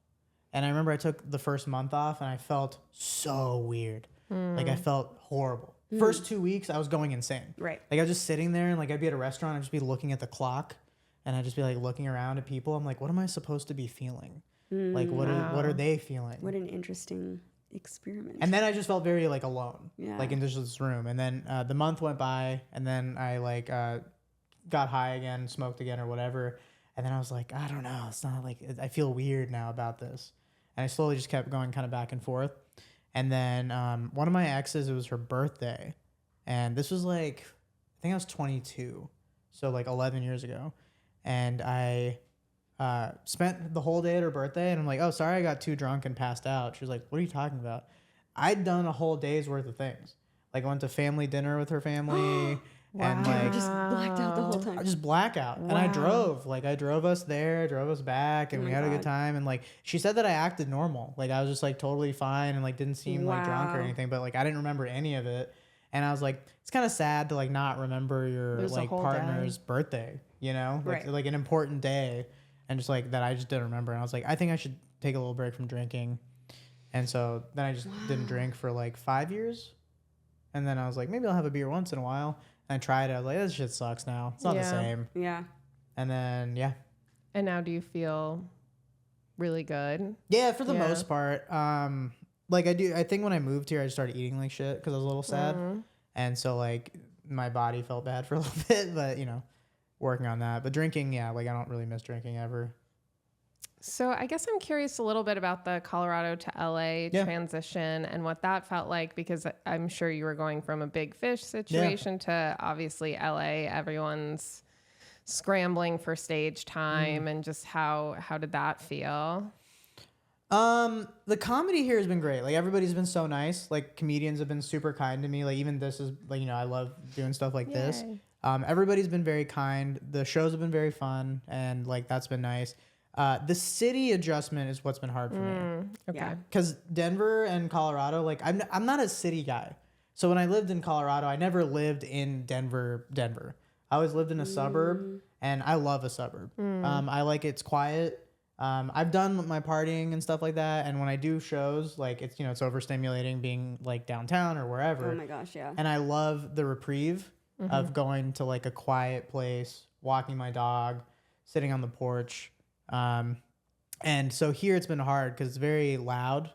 And I remember I took the first month off and I felt so weird. Like I felt horrible. First 2 weeks, I was going insane. Right. Like I was just sitting there and like I'd be at a restaurant, I'd just be looking at the clock and I'd just be like looking around at people. I'm like, what am I supposed to be feeling? Like what are they feeling? What an interesting experiment. And then I just felt very like alone, Yeah. like in just this room. And then the month went by and then I like got high again, smoked again or whatever. And then I was like, I don't know. It's not like, I feel weird now about this. And I slowly just kept going kind of back and forth. And then one of my exes, it was her birthday. And this was like, I think I was 22. So like 11 years ago. And I spent the whole day at her birthday. And I'm like, oh, sorry, I got too drunk and passed out. She was like, what are you talking about? I'd done a whole day's worth of things. Like I went to family dinner with her family. And Wow. like Just blacked out the whole time. I just blackout. And I drove. Like I drove us there, drove us back, and we had a good time. And like she said that I acted normal. Like I was just like totally fine and like didn't seem like drunk or anything, but like I didn't remember any of it. And I was like, it's kind of sad to like not remember your like partner's birthday, you know? Like an important day, and just like that I just didn't remember. And I was like, I think I should take a little break from drinking. And so then I just didn't drink for like 5 years. And then I was like, maybe I'll have a beer once in a while. And I tried it. I was like, this shit sucks now. It's not the same. Yeah. And then, And now do you feel really good? Yeah, for the most part. Like I think when I moved here, I just started eating like shit because I was a little sad. And so like my body felt bad for a little bit, but you know, working on that. But drinking, like I don't really miss drinking ever. So I guess I'm curious a little bit about the Colorado to LA transition and what that felt like, because I'm sure you were going from a big fish situation to obviously LA. Everyone's scrambling for stage time, and just how did that feel? The comedy here has been great. Like everybody's been so nice. Like comedians have been super kind to me. Like even this is like, you know, I love doing stuff like this. Everybody's been very kind. The shows have been very fun, and like that's been nice. The city adjustment is what's been hard for me. Okay. Because Denver and Colorado, like I'm not a city guy. So when I lived in Colorado, I never lived in Denver. I always lived in a suburb, and I love a suburb. I like it's quiet. I've done my partying and stuff like that, and when I do shows, like it's, you know, it's overstimulating being like downtown or wherever. Oh my gosh, yeah. And I love the reprieve of going to like a quiet place, walking my dog, sitting on the porch. And so here it's been hard because it's very loud.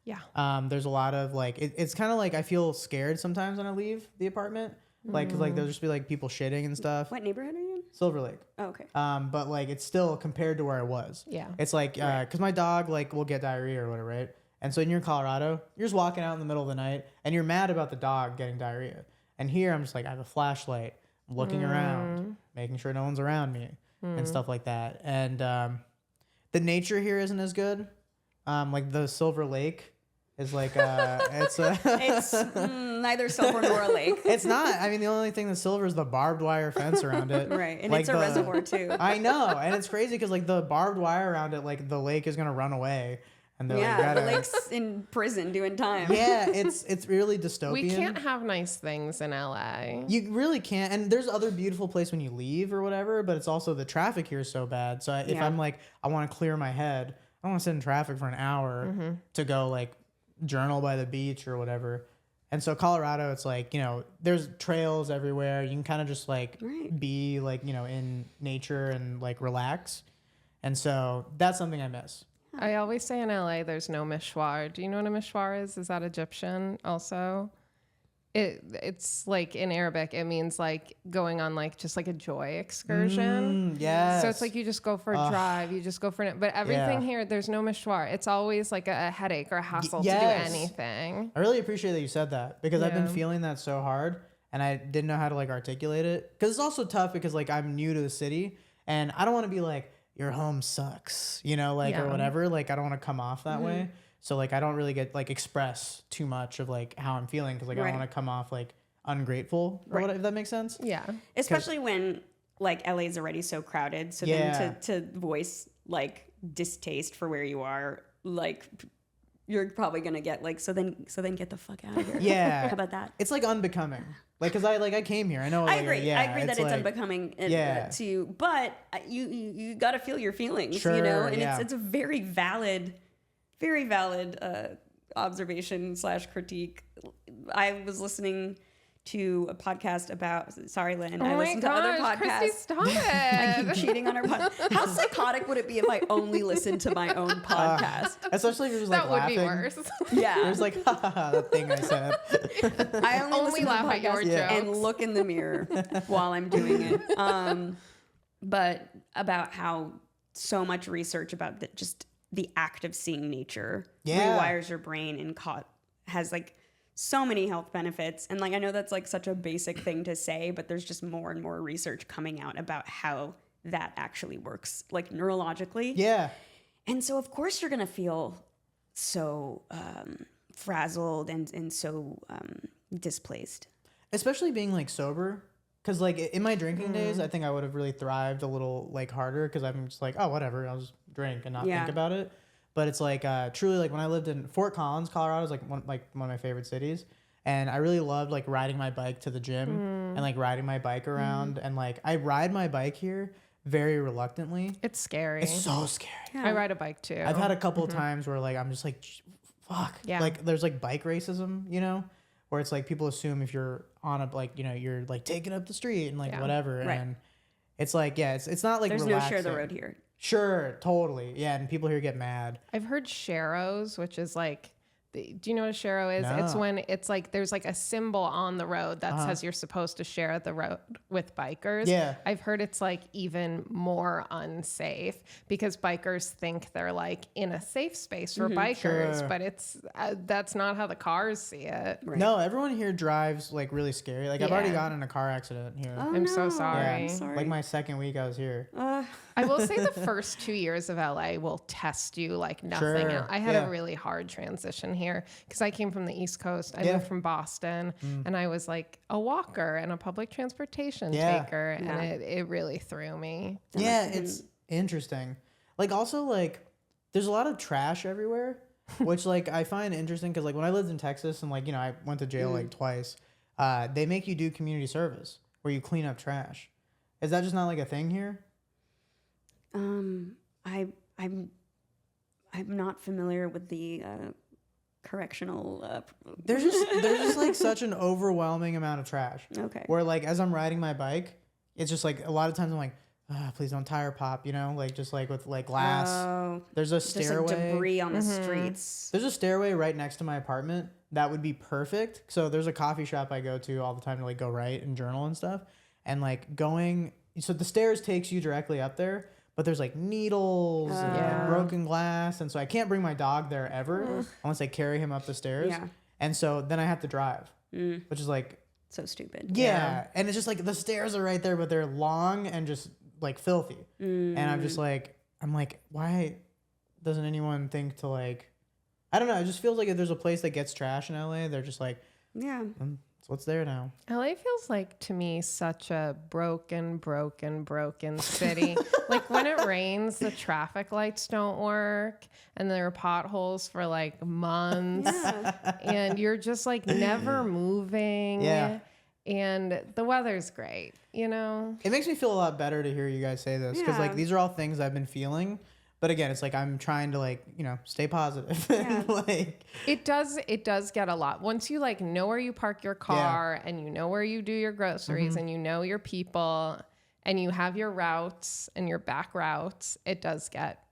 Yeah. There's a lot of like, it's kind of like I feel scared sometimes when I leave the apartment. Like, cause like there'll just be like people shitting and stuff. What neighborhood are you in? Silver Lake. Oh, okay. But like it's still compared to where I was. Yeah. It's like, cause my dog like will get diarrhea or whatever, right? And so when you're in Colorado, you're just walking out in the middle of the night and you're mad about the dog getting diarrhea. And here I'm just like, I have a flashlight, I'm looking around, making sure no one's around me and stuff like that. And, the nature here isn't as good. Like the Silver Lake is like it's neither silver nor a lake. It's not. I mean, the only thing that's silver is the barbed wire fence around it. Right, and like it's a reservoir too. I know, and it's crazy because like the barbed wire around it, like the lake is gonna run away, and they're like, the lake's in prison doing time. Yeah, it's really dystopian. We can't have nice things in LA. You really can't. And there's other beautiful place when you leave or whatever, but it's also the traffic here is so bad. So if I'm like, I want to clear my head, I don't want to sit in traffic for an hour to go like journal by the beach or whatever. And so Colorado, it's like, you know, there's trails everywhere. You can kind of just like be like, you know, in nature and like relax. And so that's something I miss. I always say in LA there's no mishwar. Do you know what a mishwar is? Is that Egyptian also? It's like in Arabic, it means like going on like just like a joy excursion. Yes. So it's like you just go for a drive, you just go for it. But everything here, there's no mishwar. It's always like a headache or a hassle to do anything. I really appreciate that you said that because I've been feeling that so hard and I didn't know how to like articulate it. Because it's also tough because like I'm new to the city and I don't want to be like, your home sucks, you know, like or whatever. Like I don't want to come off that way. So like I don't really get like express too much of like how I'm feeling because like I don't want to come off like ungrateful or whatever, if that makes sense. Yeah. Especially when like LA is already so crowded. So then to voice like distaste for where you are, like you're probably gonna get like so then get the fuck out of here. Yeah. How about that? It's like unbecoming. Like, cause I came here. I know. I like, agree. Yeah, I agree that it's like, unbecoming to you, but you got to feel your feelings, you know, and it's a very valid observation / critique. I was listening to a podcast about. Sorry, Lynn. I listened to other podcasts. Christie, stop it. I keep cheating on her podcast. How psychotic would it be if I only listened to my own podcast? Especially if you're just like laughing. That would be worse. Yeah. There's like, ha ha ha, that thing I said. I only laugh at your jokes and look in the mirror while I'm doing it. But about how so much research about just the act of seeing nature rewires your brain and has like so many health benefits. And like, I know that's like such a basic thing to say, but there's just more and more research coming out about how that actually works, like neurologically. Yeah. And so of course you're going to feel so frazzled and so displaced. Especially being like sober. Because like in my drinking days, I think I would have really thrived a little like harder because I'm just like, oh, whatever, I'll just drink and not think about it. But it's like truly like when I lived in Fort Collins, Colorado, is like one of my favorite cities, and I really loved like riding my bike to the gym and like riding my bike around, and like I ride my bike here very reluctantly. It's scary. It's so scary. I ride a bike too. I've had a couple of times where like I'm just like, fuck. Yeah. Like there's like bike racism, you know, where it's like people assume if you're on a like, you know, you're like taking up the street and like whatever, and it's like it's not like There's relaxing. no share the road here. Sure, totally, yeah, and people here get mad. I've heard sharrows, which is like, do you know what a sharrow is? No. It's when it's like there's like a symbol on the road that says you're supposed to share the road with bikers. Yeah. I've heard it's like even more unsafe because bikers think they're like in a safe space for bikers, Sure. but it's that's not how the cars see it. Right. No, everyone here drives like really scary. Like I've already Yeah. gotten in a car accident here. Oh, I'm so no. sorry. I'm sorry. Like my second week I was here. I will say the first 2 years of LA will test you like nothing Sure. else. I had Yeah. a really hard transition here because I came from the East Coast. I Yeah. moved from Boston and I was like a walker and a public transportation Yeah. taker. And it really threw me. Yeah, it's interesting. Like also like there's a lot of trash everywhere, which like I find interesting because like when I lived in Texas and like, you know, I went to jail like twice, they make you do community service where you clean up trash. Is that just not like a thing here? I'm not familiar with the correctional. There's just like such an overwhelming amount of trash. Okay. Where like as I'm riding my bike, it's just like a lot of times I'm like, please don't tire pop, you know, like just like with like glass. There's a There's like stairway. debris on the streets. There's a stairway right next to my apartment that would be perfect. So there's a coffee shop I go to all the time to like go write and journal and stuff. And like going, so the stairs takes you directly up there, but there's like needles and like broken glass. And so I can't bring my dog there ever unless I carry him up the stairs. Yeah. And so then I have to drive, which is like, So stupid. yeah. And it's just like the stairs are right there, but they're long and just like filthy. And I'm just like, why doesn't anyone think to like, I don't know. It just feels like if there's a place that gets trash in LA, they're just like, Yeah. it's what's there now. LA feels like to me such a broken city. Like when it rains, the traffic lights don't work and there are potholes for like months and you're just like never moving. Yeah. And the weather's great, you know? It makes me feel a lot better to hear you guys say this because like Yeah. these are all things I've been feeling. But again, it's like I'm trying to like, you know, stay positive. And, like It does get a lot. Once you like know where you park your car and you know where you do your groceries and you know your people and you have your routes and your back routes, it does get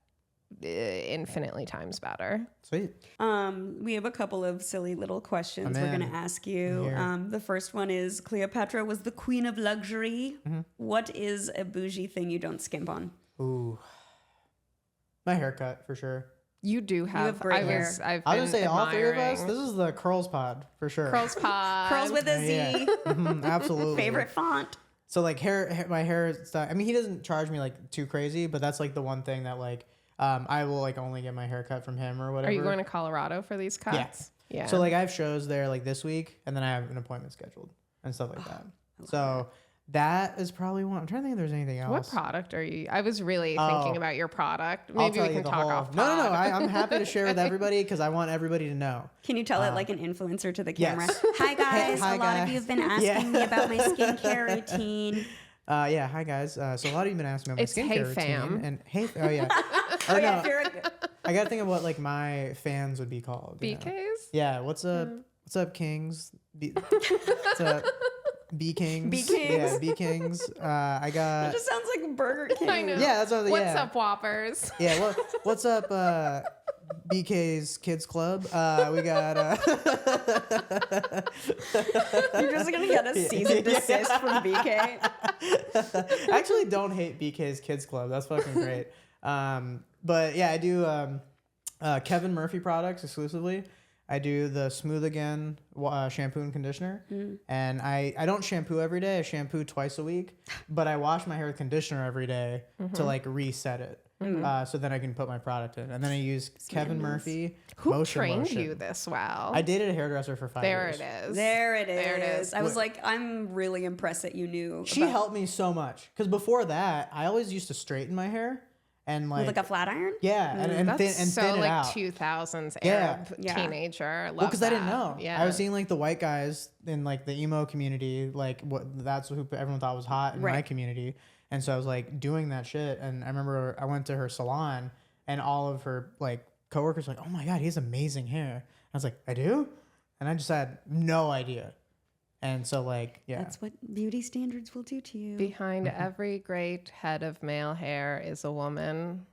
infinitely times better. sweet. We have a couple of silly little questions I'm we're in. going to ask you. Here. The first one is Cleopatra was the queen of luxury. What is a bougie thing you don't skimp on? Ooh. My haircut for sure. You do have great hair. I've I been was gonna say all three of us. admiring. This is the curls pod for sure. Curls pod. Curls with a Z. Yeah. Absolutely. Favorite font. So like my hair style. I mean, he doesn't charge me like too crazy, but that's like the one thing that like I will like only get my hair cut from him or whatever. Are you going to Colorado for these cuts? Yeah. So like I have shows there like this week, and then I have an appointment scheduled and stuff like that. So that is probably one. I'm trying to think if there's anything else. What product are you? I was really thinking about your product. I'll Maybe tell we you can the talk whole- off. No. pod. I'm happy to share with everybody because I want everybody to know. Can you tell it like an influencer to the camera? yes. Hi guys, Hi, a lot of guys. you have been asking me about my skincare routine. Yeah, hi guys. So a lot of you have been asking me about my It's skincare hey, routine. fam. And hey, oh yeah. Oh Or yeah, no, if you're a, I gotta think of what like my fans would be called. you know? BKs? Yeah. What's up? What's up, Kings? What's up, B Kings? B Kings? Yeah, B Kings. I got. it just sounds like Burger King. I know. Yeah, that's what. What's yeah. up, Whoppers? Yeah. What's up, BK's Kids Club? We got. You're just gonna get a cease and desist from BK. I actually don't hate BK's Kids Club. That's fucking great. But yeah, I do Kevin Murphy products exclusively. I do the Smooth Again shampoo and conditioner. And I don't shampoo every day. I shampoo twice a week. But I wash my hair with conditioner every day to like reset it. so then I can put my product in. And then I use Kevin Murphy. Who motion trained lotion. you this well? I dated a hairdresser for 5 there years. it is. There it There it is. is. I was like, I'm really impressed that you knew. She helped me so much. Because before that, I always used to straighten my hair. And with like a flat iron. yeah, and That's thin so it like out. 2000s Yeah. Arab Yeah. teenager. Love Well, because I didn't that. know. Yeah. I was seeing like the white guys in like the emo community, like that's who everyone thought was hot in my Right. community, and so I was like doing that shit. And I remember I went to her salon, and all of her like coworkers were like, "Oh my god, he has amazing hair." I was like, "I do," and I just had no idea. And so like, yeah, That's what beauty standards will do to you. Behind every great head of male hair is a woman,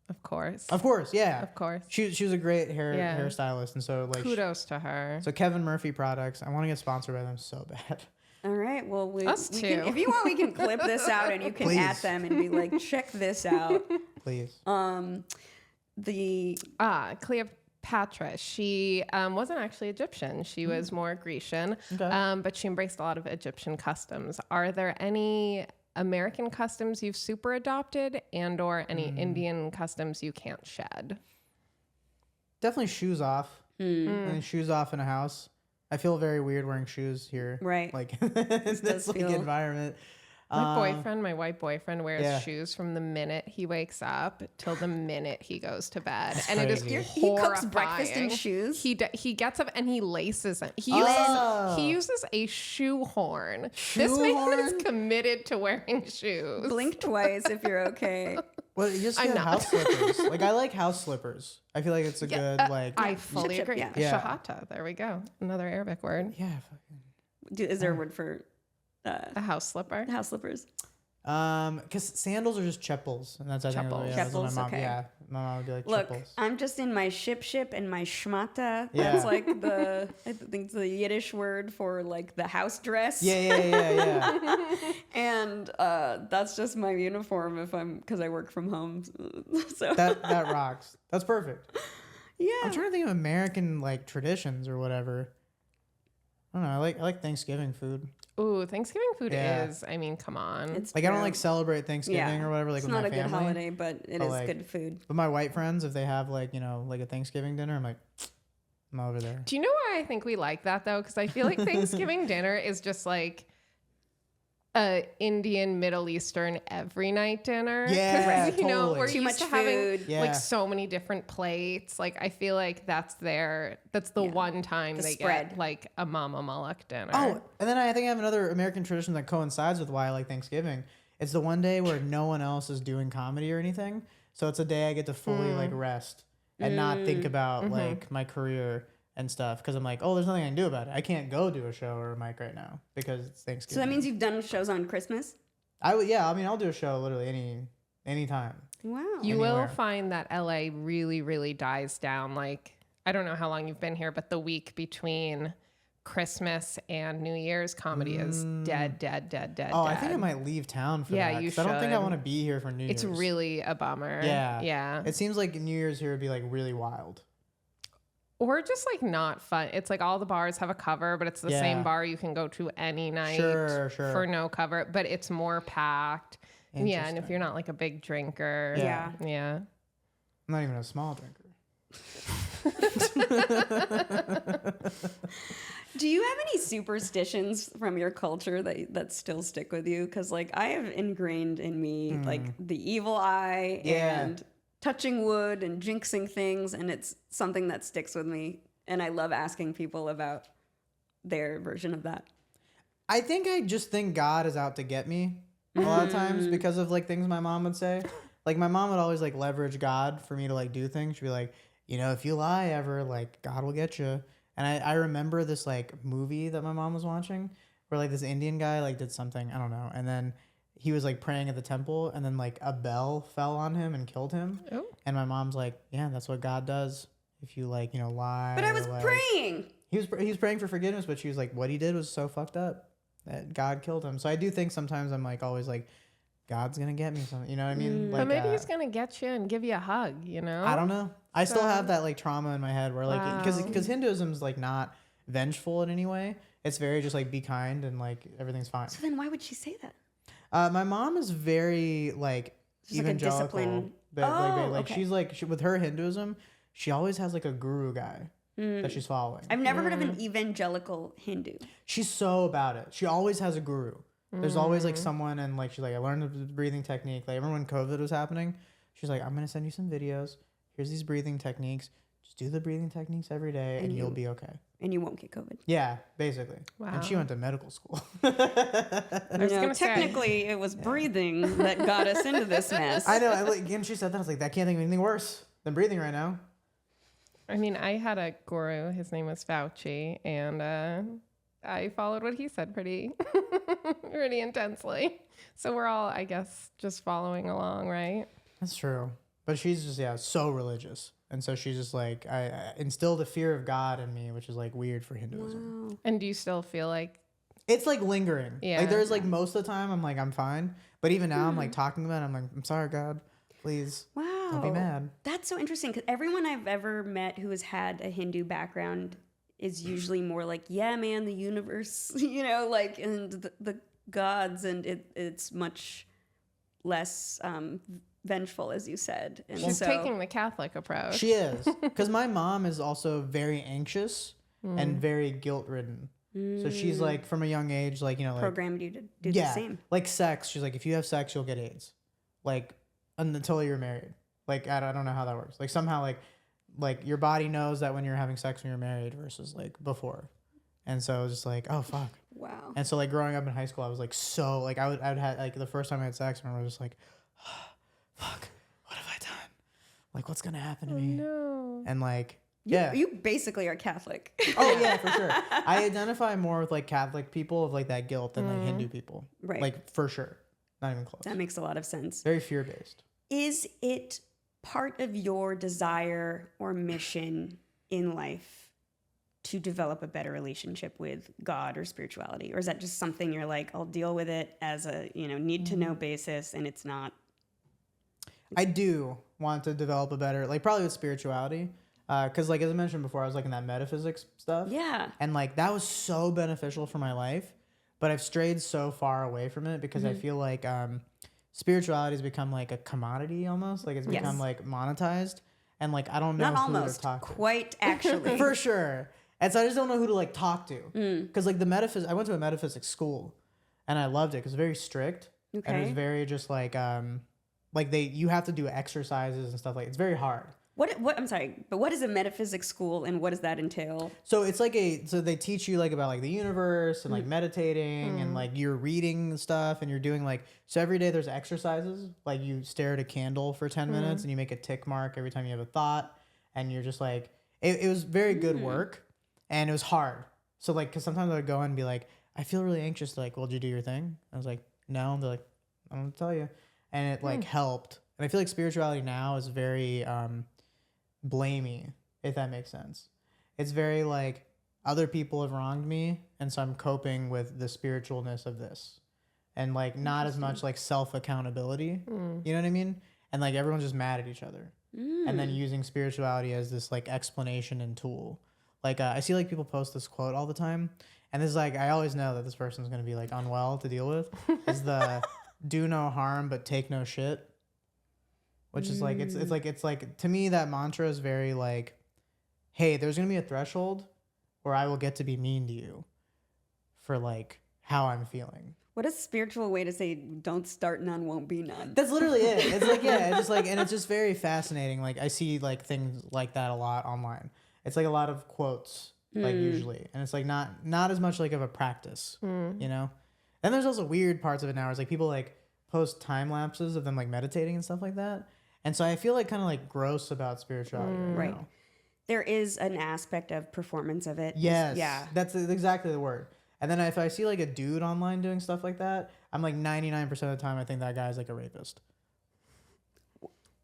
of course. of course, yeah, Of course. She was a great Yeah. hairstylist, and so like, Kudos to her. so Kevin Murphy products. I want to get sponsored by them so bad. All right. Well, we Us can, too. if you want, we can clip this out and you can Please. at them and be like, check this out. Please. The Cleopatra. She wasn't actually Egyptian. She was more Grecian, Okay. but she embraced a lot of Egyptian customs. Are there any American customs you've super adopted and/or any Indian customs you can't shed? Definitely shoes off. And shoes off in a house. I feel very weird wearing shoes here. Right. Like in this like feel- environment. My white boyfriend wears yeah. shoes from the minute he wakes up till the minute he goes to bed. And it is crazy. He cooks breakfast in horrifying. shoes? He gets up and he laces them. He Oh. uses a shoe horn. This man Shoe is horn? committed to wearing shoes. blink twice if you're okay. Well, you just I'm get not. house slippers. Like I like house slippers. I feel like it's a good like I fully Ship, agree. yeah. Yeah. Shahata. There we go. Another Arabic word. yeah. Fucking. Is there a word for A house slipper. house slippers? Because sandals are just chepples, and that's I think Chepples. that's what Chepples, my mom. okay. Yeah, my mom would be like Look, chepples. I'm just in my ship and my shmata. Yeah. That's like I think it's the Yiddish word for like the house dress. Yeah. And that's just my uniform because I work from home. So that rocks. That's perfect. yeah. I'm trying to think of American like traditions or whatever. I don't know. I like Thanksgiving food. Ooh, Thanksgiving food Yeah. is, I mean, come on. It's Like I don't true. like celebrate Thanksgiving or whatever. Like it's with not my a good family. holiday, but it But, is like, good food. But my white friends, if they have like like a Thanksgiving dinner, I'm like, I'm over there. Do you know why I think we like that though? Because I feel like Thanksgiving dinner is just like a Indian, Middle Eastern every night dinner. 'Cause, Yeah, you know, totally. we're Too used much to having food. Yeah. like so many different plates. Like I feel like that's the one time The they spread. get like a Mama Mullock dinner. Oh, and then I think I have another American tradition that coincides with why I like Thanksgiving. It's the one day where no one else is doing comedy or anything. So it's a day I get to fully like rest and not think about like my career and stuff because I'm like, oh, there's nothing I can do about it. I can't go do a show or a mic right now because it's Thanksgiving. So that means you've done shows on Christmas? I mean, I'll do a show literally any time. Wow. You anywhere. will find that LA really, really dies down. Like, I don't know how long you've been here, but the week between Christmas and New Year's comedy is dead. Oh, I think I might leave town for Yeah, that. you 'cause I don't think I should. want to be here for New It's Year's. really a bummer. Yeah. Yeah. It seems like New Year's here would be like really wild. Or just like not fun. It's like all the bars have a cover, but it's the Yeah. same bar you can go to any night Sure. for no cover, but it's more packed. Yeah, and if Interesting. you're not like a big drinker. Yeah. Yeah. I'm not even a small drinker. Do you have any superstitions from your culture that still stick with you? Because like I have ingrained in me like the evil eye Yeah. and touching wood and jinxing things, and it's something that sticks with me. And I love asking people about their version of that. I think I just think God is out to get me a lot of times Mm. because of like things my mom would say. Like my mom would always like leverage God for me to like do things. She'd be like, if you lie ever, like God will get you. And I remember this like movie that my mom was watching where like this Indian guy like did something, I don't know. And then he was like praying at the temple and then like a bell fell on him and killed him. Oh. And my mom's like, yeah, that's what God does. If you like, lie. But I or, was like- praying. He was praying for forgiveness, but she was like, what he did was so fucked up that God killed him. So I do think sometimes I'm like always like, God's gonna get me something. You know what I mean? But maybe he's going to get you and give you a hug, I don't know. I still So- have that like trauma in my head where like Wow. because Hinduism's like not vengeful in any way. It's very just like be kind and like everything's fine. So then why would she say that? My mom is very like Just like a evangelical. discipline But okay. she's like with her Hinduism, she always has like a guru guy that she's following. I've never heard of an evangelical Hindu. She's so about it. She always has a guru. There's always like someone, and like she's like, I learned the breathing technique. Like, remember when COVID was happening? She's like, I'm gonna send you some videos. Here's these breathing techniques. Just do the breathing techniques every day, and you'll be okay. And you won't get COVID. Yeah, basically. Wow. And she went to medical school. Technically, it was breathing that got us into this mess. I know. Again, she said that. I was like, that can't think of anything worse than breathing right now. I mean, I had a guru. His name was Fauci, and I followed what he said pretty intensely. So we're all, I guess, just following along, right? That's true. But she's just, so religious. And so she's just like, I instilled a fear of God in me, which is like weird for Hinduism. Wow. And do you still feel like... It's like lingering. Yeah. Like there's like most of the time I'm like, I'm fine. But even now I'm like talking about it. I'm like, I'm sorry, God. Please. Wow. Don't be mad. That's so interesting because everyone I've ever met who has had a Hindu background is usually more like, yeah, man, the universe, like, and the gods, and it's much less vengeful, as you said. And She's taking the Catholic approach. She is. Because my mom is also very anxious and very guilt-ridden. So she's like, from a young age, like, like... programmed you to do the same. Like sex. She's like, if you have sex, you'll get AIDS. Like, until you're married. Like, I don't know how that works. Like, somehow, like your body knows that when you're having sex when you're married versus, like, before. And so it was just like, oh, fuck. Wow. And so, like, growing up in high school, I was, like, so... Like, I would have... Like, the first time I had sex, I remember I was just like, oh, fuck, what have I done? Like, what's going to happen to me? No. And, like... You basically are Catholic. Oh, yeah, for sure. I identify more with, like, Catholic people of, like, that guilt than, like, Hindu people. Right. Like, for sure. Not even close. That makes a lot of sense. Very fear-based. Is it part of your desire or mission in life to develop a better relationship with God or spirituality? Or is that just something you're like, I'll deal with it as a, need to know basis, and it's not? I do want to develop a better, like, probably with spirituality. Because, like, as I mentioned before, I was, like, in that metaphysics stuff. Yeah. And, like, that was so beneficial for my life. But I've strayed so far away from it because I feel like spirituality has become, like, a commodity almost. Like, it's become, like, monetized. And, like, I don't know Not who almost, to talk to. quite actually. For sure. And so I just don't know who to, like, talk to. Because, like, I went to a metaphysics school. And I loved it because it was very strict. Okay. And it was very just, like you have to do exercises and stuff like. It's very hard. What I'm sorry, but what is a metaphysics school and what does that entail? So it's like so they teach you like about like the universe and like meditating and like you're reading stuff and you're doing like, so every day there's exercises, like you stare at a candle for 10 minutes and you make a tick mark every time you have a thought, and you're just like, it was very good work, and it was hard. So like, cause sometimes I would go in and be like, I feel really anxious. Like, well, did you do your thing? I was like, no. And they're like, I don't tell you. And it like helped. And I feel like spirituality now is very, blamey, if that makes sense. It's very like, other people have wronged me, and so I'm coping with the spiritualness of this, and like not as much like self accountability. You know what I mean? And like everyone's just mad at each other, and then using spirituality as this like explanation and tool. Like I see like people post this quote all the time, and this is like, I always know that this person's gonna be like unwell to deal with. Is the do no harm but take no shit. Which is like, it's like, to me, that mantra is very like, hey, there's going to be a threshold where I will get to be mean to you for like how I'm feeling. What a spiritual way to say, don't start none, won't be none. That's literally it. It's like, yeah, it's just like, and it's just very fascinating. Like I see like things like that a lot online. It's like a lot of quotes, like usually. And it's like not as much like of a practice, you know? And there's also weird parts of it now. Where it's like people like post time lapses of them like meditating and stuff like that. And so I feel like kind of like gross about spirituality right now. There is an aspect of performance of it. Yes. Yeah. That's exactly the word. And then if I see like a dude online doing stuff like that, I'm like 99% of the time I think that guy's like a rapist.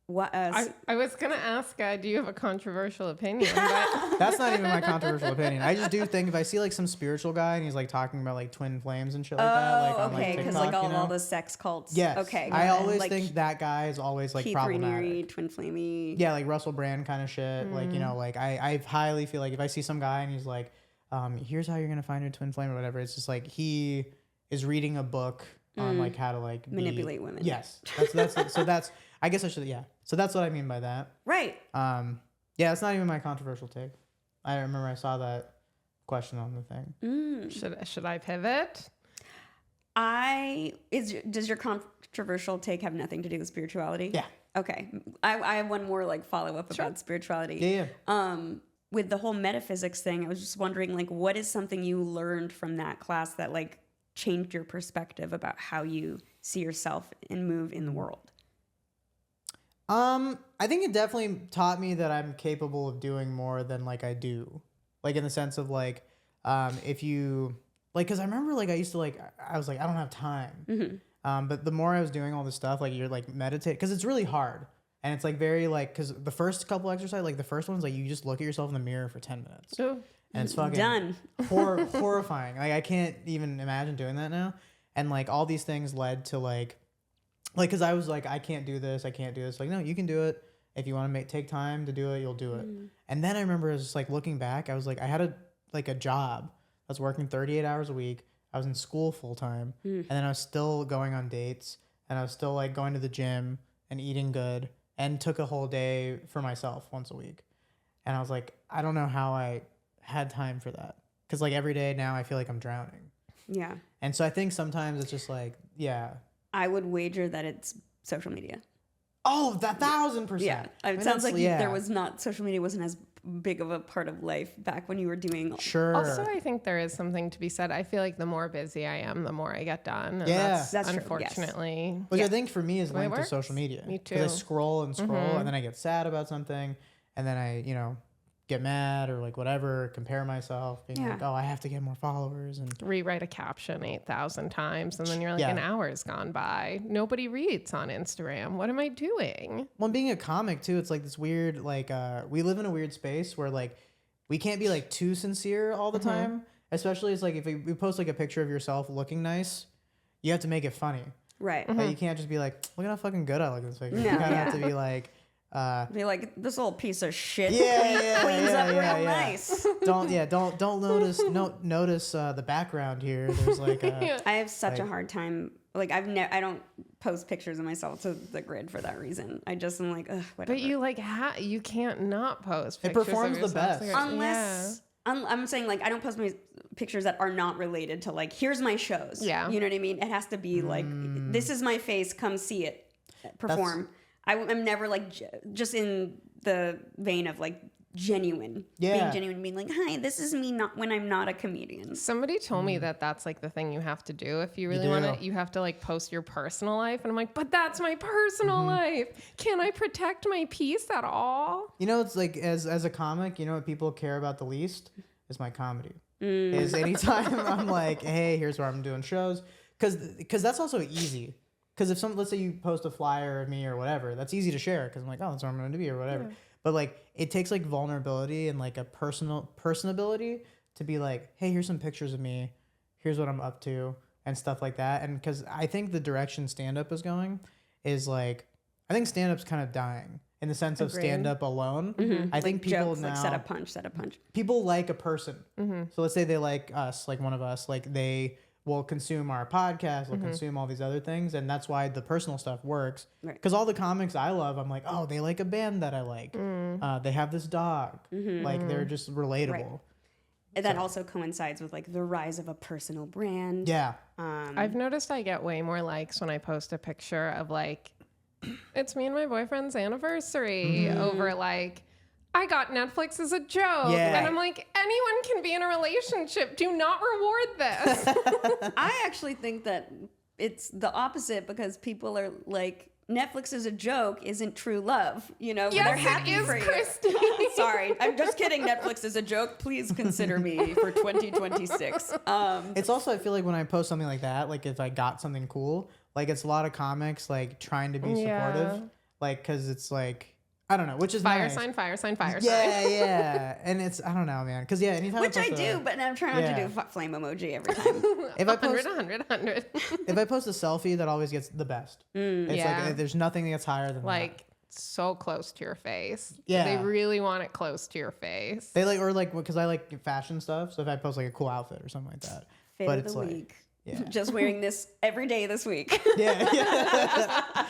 What? I was going to ask, do you have a controversial opinion? But That's not even my controversial opinion. I just do think if I see like some spiritual guy and he's like talking about like twin flames and shit like that, like on like okay, because TikTok, like all the sex cults. Yes. Okay. I always like think that guy is always like Keith problematic. Raniere, twin flamey. Yeah, like Russell Brand kind of shit. Like, you know, like I highly feel like if I see some guy and he's like, here's how you're going to find your twin flame or whatever, it's just like he is reading a book on like how to like manipulate women. Yes. So that's I guess I should. Yeah. So that's what I mean by that. Right. Yeah, it's not even my controversial take. I remember I saw that question on the thing. Should I pivot? Does your controversial take have nothing to do with spirituality? Yeah. Okay. I have one more like follow up about spirituality. Yeah. With the whole metaphysics thing, I was just wondering, like, what is something you learned from that class that like changed your perspective about how you see yourself and move in the world? I think it definitely taught me that I'm capable of doing more than like I do. Like in the sense of like, if you like, cause I remember like I used to like, I was like, I don't have time. But the more I was doing all this stuff, like you're like meditate, cause it's really hard. And it's like very like, cause the first couple exercises, like the first one's like, you just look at yourself in the mirror for 10 minutes. Oh. And it's fucking done. Horrifying. Like I can't even imagine doing that now. And like all these things led to like, cause I was like, I can't do this. Like, no, you can do it. If you want to take time to do it, you'll do it. And then I remember just like looking back, I was like, I had a job. I was working 38 hours a week. I was in school full time. And then I was still going on dates, and I was still like going to the gym and eating good, and took a whole day for myself once a week. And I was like, I don't know how I had time for that. Cause like every day now I feel like I'm drowning. Yeah. And so I think sometimes it's just like, yeah. I would wager that it's social media. Oh, 1,000%. Yeah. It sounds like there was not, social media wasn't as big of a part of life back when you were doing. Sure. Also, I think there is something to be said. I feel like the more busy I am, the more I get done. And Yeah. That's true, unfortunately. Which I think for me is The way it linked to works. social media. Me too. Because I scroll and scroll, and then I get sad about something, and then I, get mad or like whatever, compare myself, being like, oh, I have to get more followers. And Rewrite a caption 8,000 times, and then you're like, Yeah. an hour's gone by. Nobody reads on Instagram. What am I doing? well, being a comic too, it's like this weird, like, we live in a weird space where like we can't be like too sincere all the time. Especially it's like if you post like a picture of yourself looking nice, you have to make it funny. Right. Like, you can't just be like, look at how fucking good I look in this picture. No, You kind of yeah. have to be like, Be like, this little piece of shit Yeah, cleans up real yeah. nice. don't notice the background here. There's like a, I have such a hard time. Like I don't post pictures of myself to the grid for that reason. I just am like, ugh, whatever. But you like you can't not post It pictures performs of the yourself. best. unless I'm saying like I don't post my pictures that are not related to like here's my shows. Yeah. You know what I mean? It has to be like this is my face. Come see it perform. I'm never like just in the vein of like genuine. Yeah. Being genuine, being like, hi, this is me not when I'm not a comedian. Somebody told me that that's like the thing you have to do if you really do. want to. You have to like post your personal life, and I'm like, but that's my personal life. Can I protect my peace at all? it's like as a comic, what people care about the least is my comedy. Is anytime I'm like, hey, here's where I'm doing shows, because that's also easy. Because if let's say you post a flyer of me or whatever, that's easy to share because I'm like, oh, that's where I'm going to be or whatever. Yeah. But like, it takes like vulnerability and like a personability to be like, hey, here's some pictures of me, here's what I'm up to, and stuff like that. And because I think the direction stand-up is going is like, I think stand-up's kind of dying in the sense of stand-up alone. I think people jokes, now like set a punch. People like a person. So let's say they like us, like one of us, like they will consume our podcast, will consume all these other things, and that's why the personal stuff works. Because all the comics I love, I'm like, oh, they like a band that I like. They have this dog. Like they're just relatable. Right. And that also coincides with like the rise of a personal brand. Yeah. I've noticed I get way more likes when I post a picture of like, it's me and my boyfriend's anniversary over like, I got Netflix as a joke. Yeah. And I'm like, anyone can be in a relationship. Do not reward this. I actually think that it's the opposite because people are like, Netflix is a joke isn't true love. They're happy it is, for Christy. you. Sorry, I'm just kidding. Netflix is a joke. Please consider me for 2026. It's also, I feel like when I post something like that, like if I got something cool, like it's a lot of comics like trying to be supportive, like because it's like, I don't know, which is Fire nice. sign, fire sign, fire sign. Yeah. And it's, I don't know, man. Because anytime Which I post do, but I'm trying not to do flame emoji every time. if I post 100. if I post a selfie, that always gets the best. It's like there's nothing that gets higher than like so close to your face. Yeah. They really want it close to your face. that. They like, or like, because I like fashion stuff. So if I post like a cool outfit or something like that. Fit But of it's the like, week. yeah. Just wearing this every day this week. Yeah.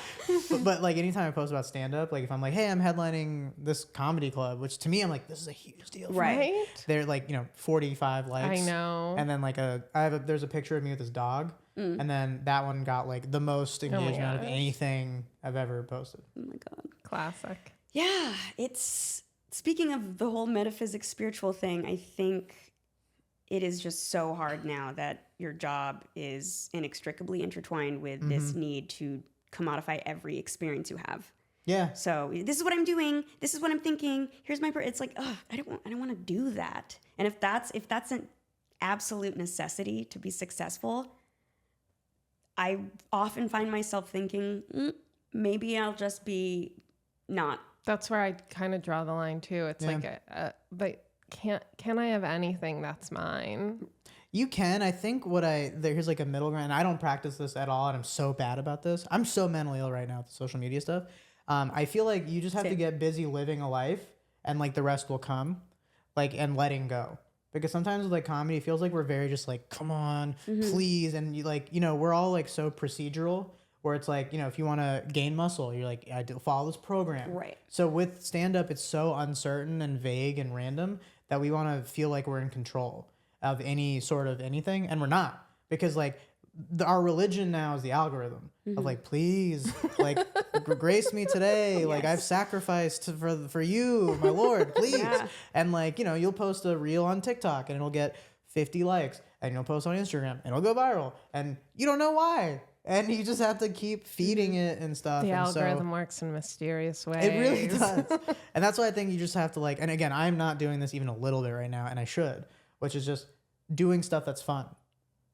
but like anytime I post about stand up, like if I'm like, hey, I'm headlining this comedy club, which to me I'm like, this is a huge deal. Right? They're like, 45 likes. I know. And then like there's a picture of me with this dog, and then that one got like the most engagement of gosh. anything I've ever posted. Oh my God. Classic. Yeah, it's speaking of the whole metaphysics spiritual thing, I think it is just so hard now that your job is inextricably intertwined with this need to commodify every experience you have. Yeah. So this is what I'm doing. This is what I'm thinking. Here's my. It's like, ugh, I don't want to do that. And if that's an absolute necessity to be successful, I often find myself thinking, maybe I'll just be not. That's where I kind of draw the line too. It's like, but can I have anything that's mine? You can. I think here's like a middle ground. I don't practice this at all, and I'm so bad about this. I'm so mentally ill right now with the social media stuff. I feel like you just have to get busy living a life, and like the rest will come, like, and letting go. Because sometimes with like comedy, it feels like we're very just like, come on, please, and you like, we're all like so procedural. Where it's like, if you want to gain muscle, you're like, I follow this program. Right. So with stand-up, it's so uncertain and vague and random that we want to feel like we're in control of any sort of anything, and we're not, because like our religion now is the algorithm of like, please, like grace me today, like I've sacrificed for you, my Lord, please. And like, you'll post a reel on TikTok and it'll get 50 likes, and you'll post on Instagram and it'll go viral, and you don't know why, and you just have to keep feeding it and stuff. The and algorithm works in mysterious ways. it really does. And that's why I think you just have to like, and again, I'm not doing this even a little bit right now, and I should, which is just doing stuff that's fun,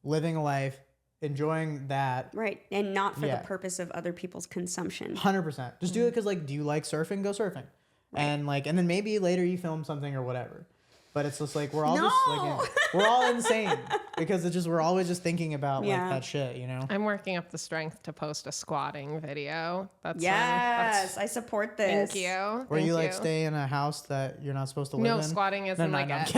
living a life, enjoying that. Right. And not for the purpose of other people's consumption. 100%. Just do it because like, do you like surfing? Go surfing. Right. And like, and then maybe later you film something or whatever. But it's just like, we're all just like, we're all insane because it's just, we're always just thinking about like that shit, I'm working up the strength to post a squatting video. That's I support this. Thank you. Where you like stay in a house that you're not supposed to live in? No, squatting isn't like it.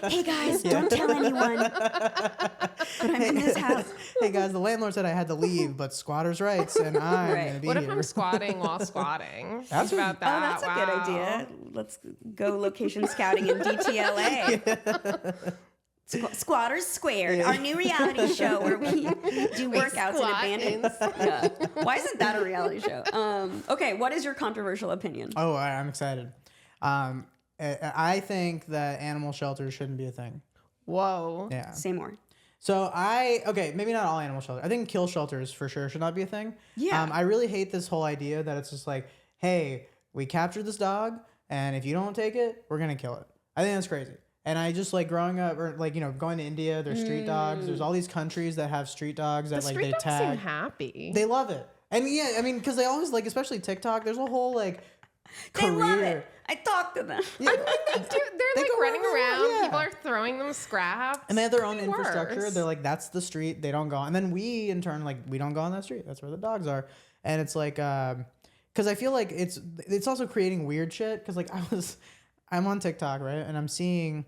Hey guys, don't tell anyone. But I'm in this house. Hey guys, the landlord said I had to leave, but squatters' rights, and I'm gonna be What here. if I'm squatting while squatting? That's Think about that. Oh, that's a good idea. Let's go location scouting in DTLA. Squatters Squared, our new reality show where we do workouts in abandoned. Why isn't that a reality show? Okay, what is your controversial opinion? Oh, I'm excited. I think that animal shelters shouldn't be a thing. Whoa. Yeah. Say more. So maybe not all animal shelters. I think kill shelters for sure should not be a thing. Yeah. I really hate this whole idea that it's just like, hey, we captured this dog, and if you don't take it, we're gonna kill it. I think that's crazy. And I just like growing up, or like going to India, there's street dogs. There's all these countries that have street dogs that like they tag. Street dogs seem happy. They love it, and yeah, I mean, because they always like, especially TikTok. There's a whole like career. They love it. I talk to them. Yeah. They do. They're like running around. Yeah. People are throwing them scraps. And they have their own Could be infrastructure. worse. They're like, that's the street. They don't go on. And then we, in turn, like, we don't go on that street. That's where the dogs are. And it's like, because I feel like it's also creating weird shit. Because like I'm on TikTok, right? And I'm seeing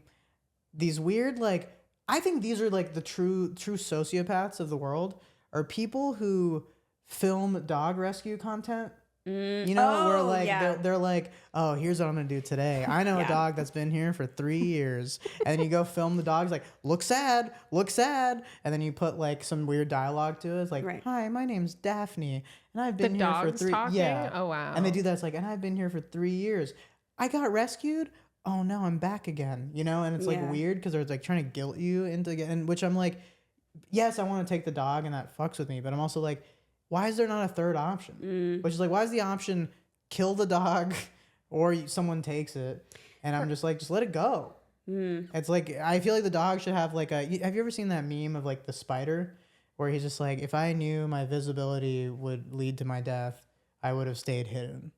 these weird, like, I think these are like the true sociopaths of the world are people who film dog rescue content. Where like they're like, oh, here's what I'm gonna do today. I know a dog that's been here for 3 years, and then you go film the dog's like, look sad, and then you put like some weird dialogue to it. It's like, hi, my name's Daphne, and I've been here for 3 years. Yeah. Oh wow. And they do that. It's like, and I've been here for 3 years. I got rescued. Oh no, I'm back again. And it's like weird because they're like trying to guilt you into getting. Which I'm like, yes, I want to take the dog, and that fucks with me. But I'm also like, why is there not a third option? Which is like, why is the option kill the dog or someone takes it? And I'm just like, just let it go. It's like, I feel like the dog should have like have you ever seen that meme of like the spider where he's just like, if I knew my visibility would lead to my death, I would have stayed hidden.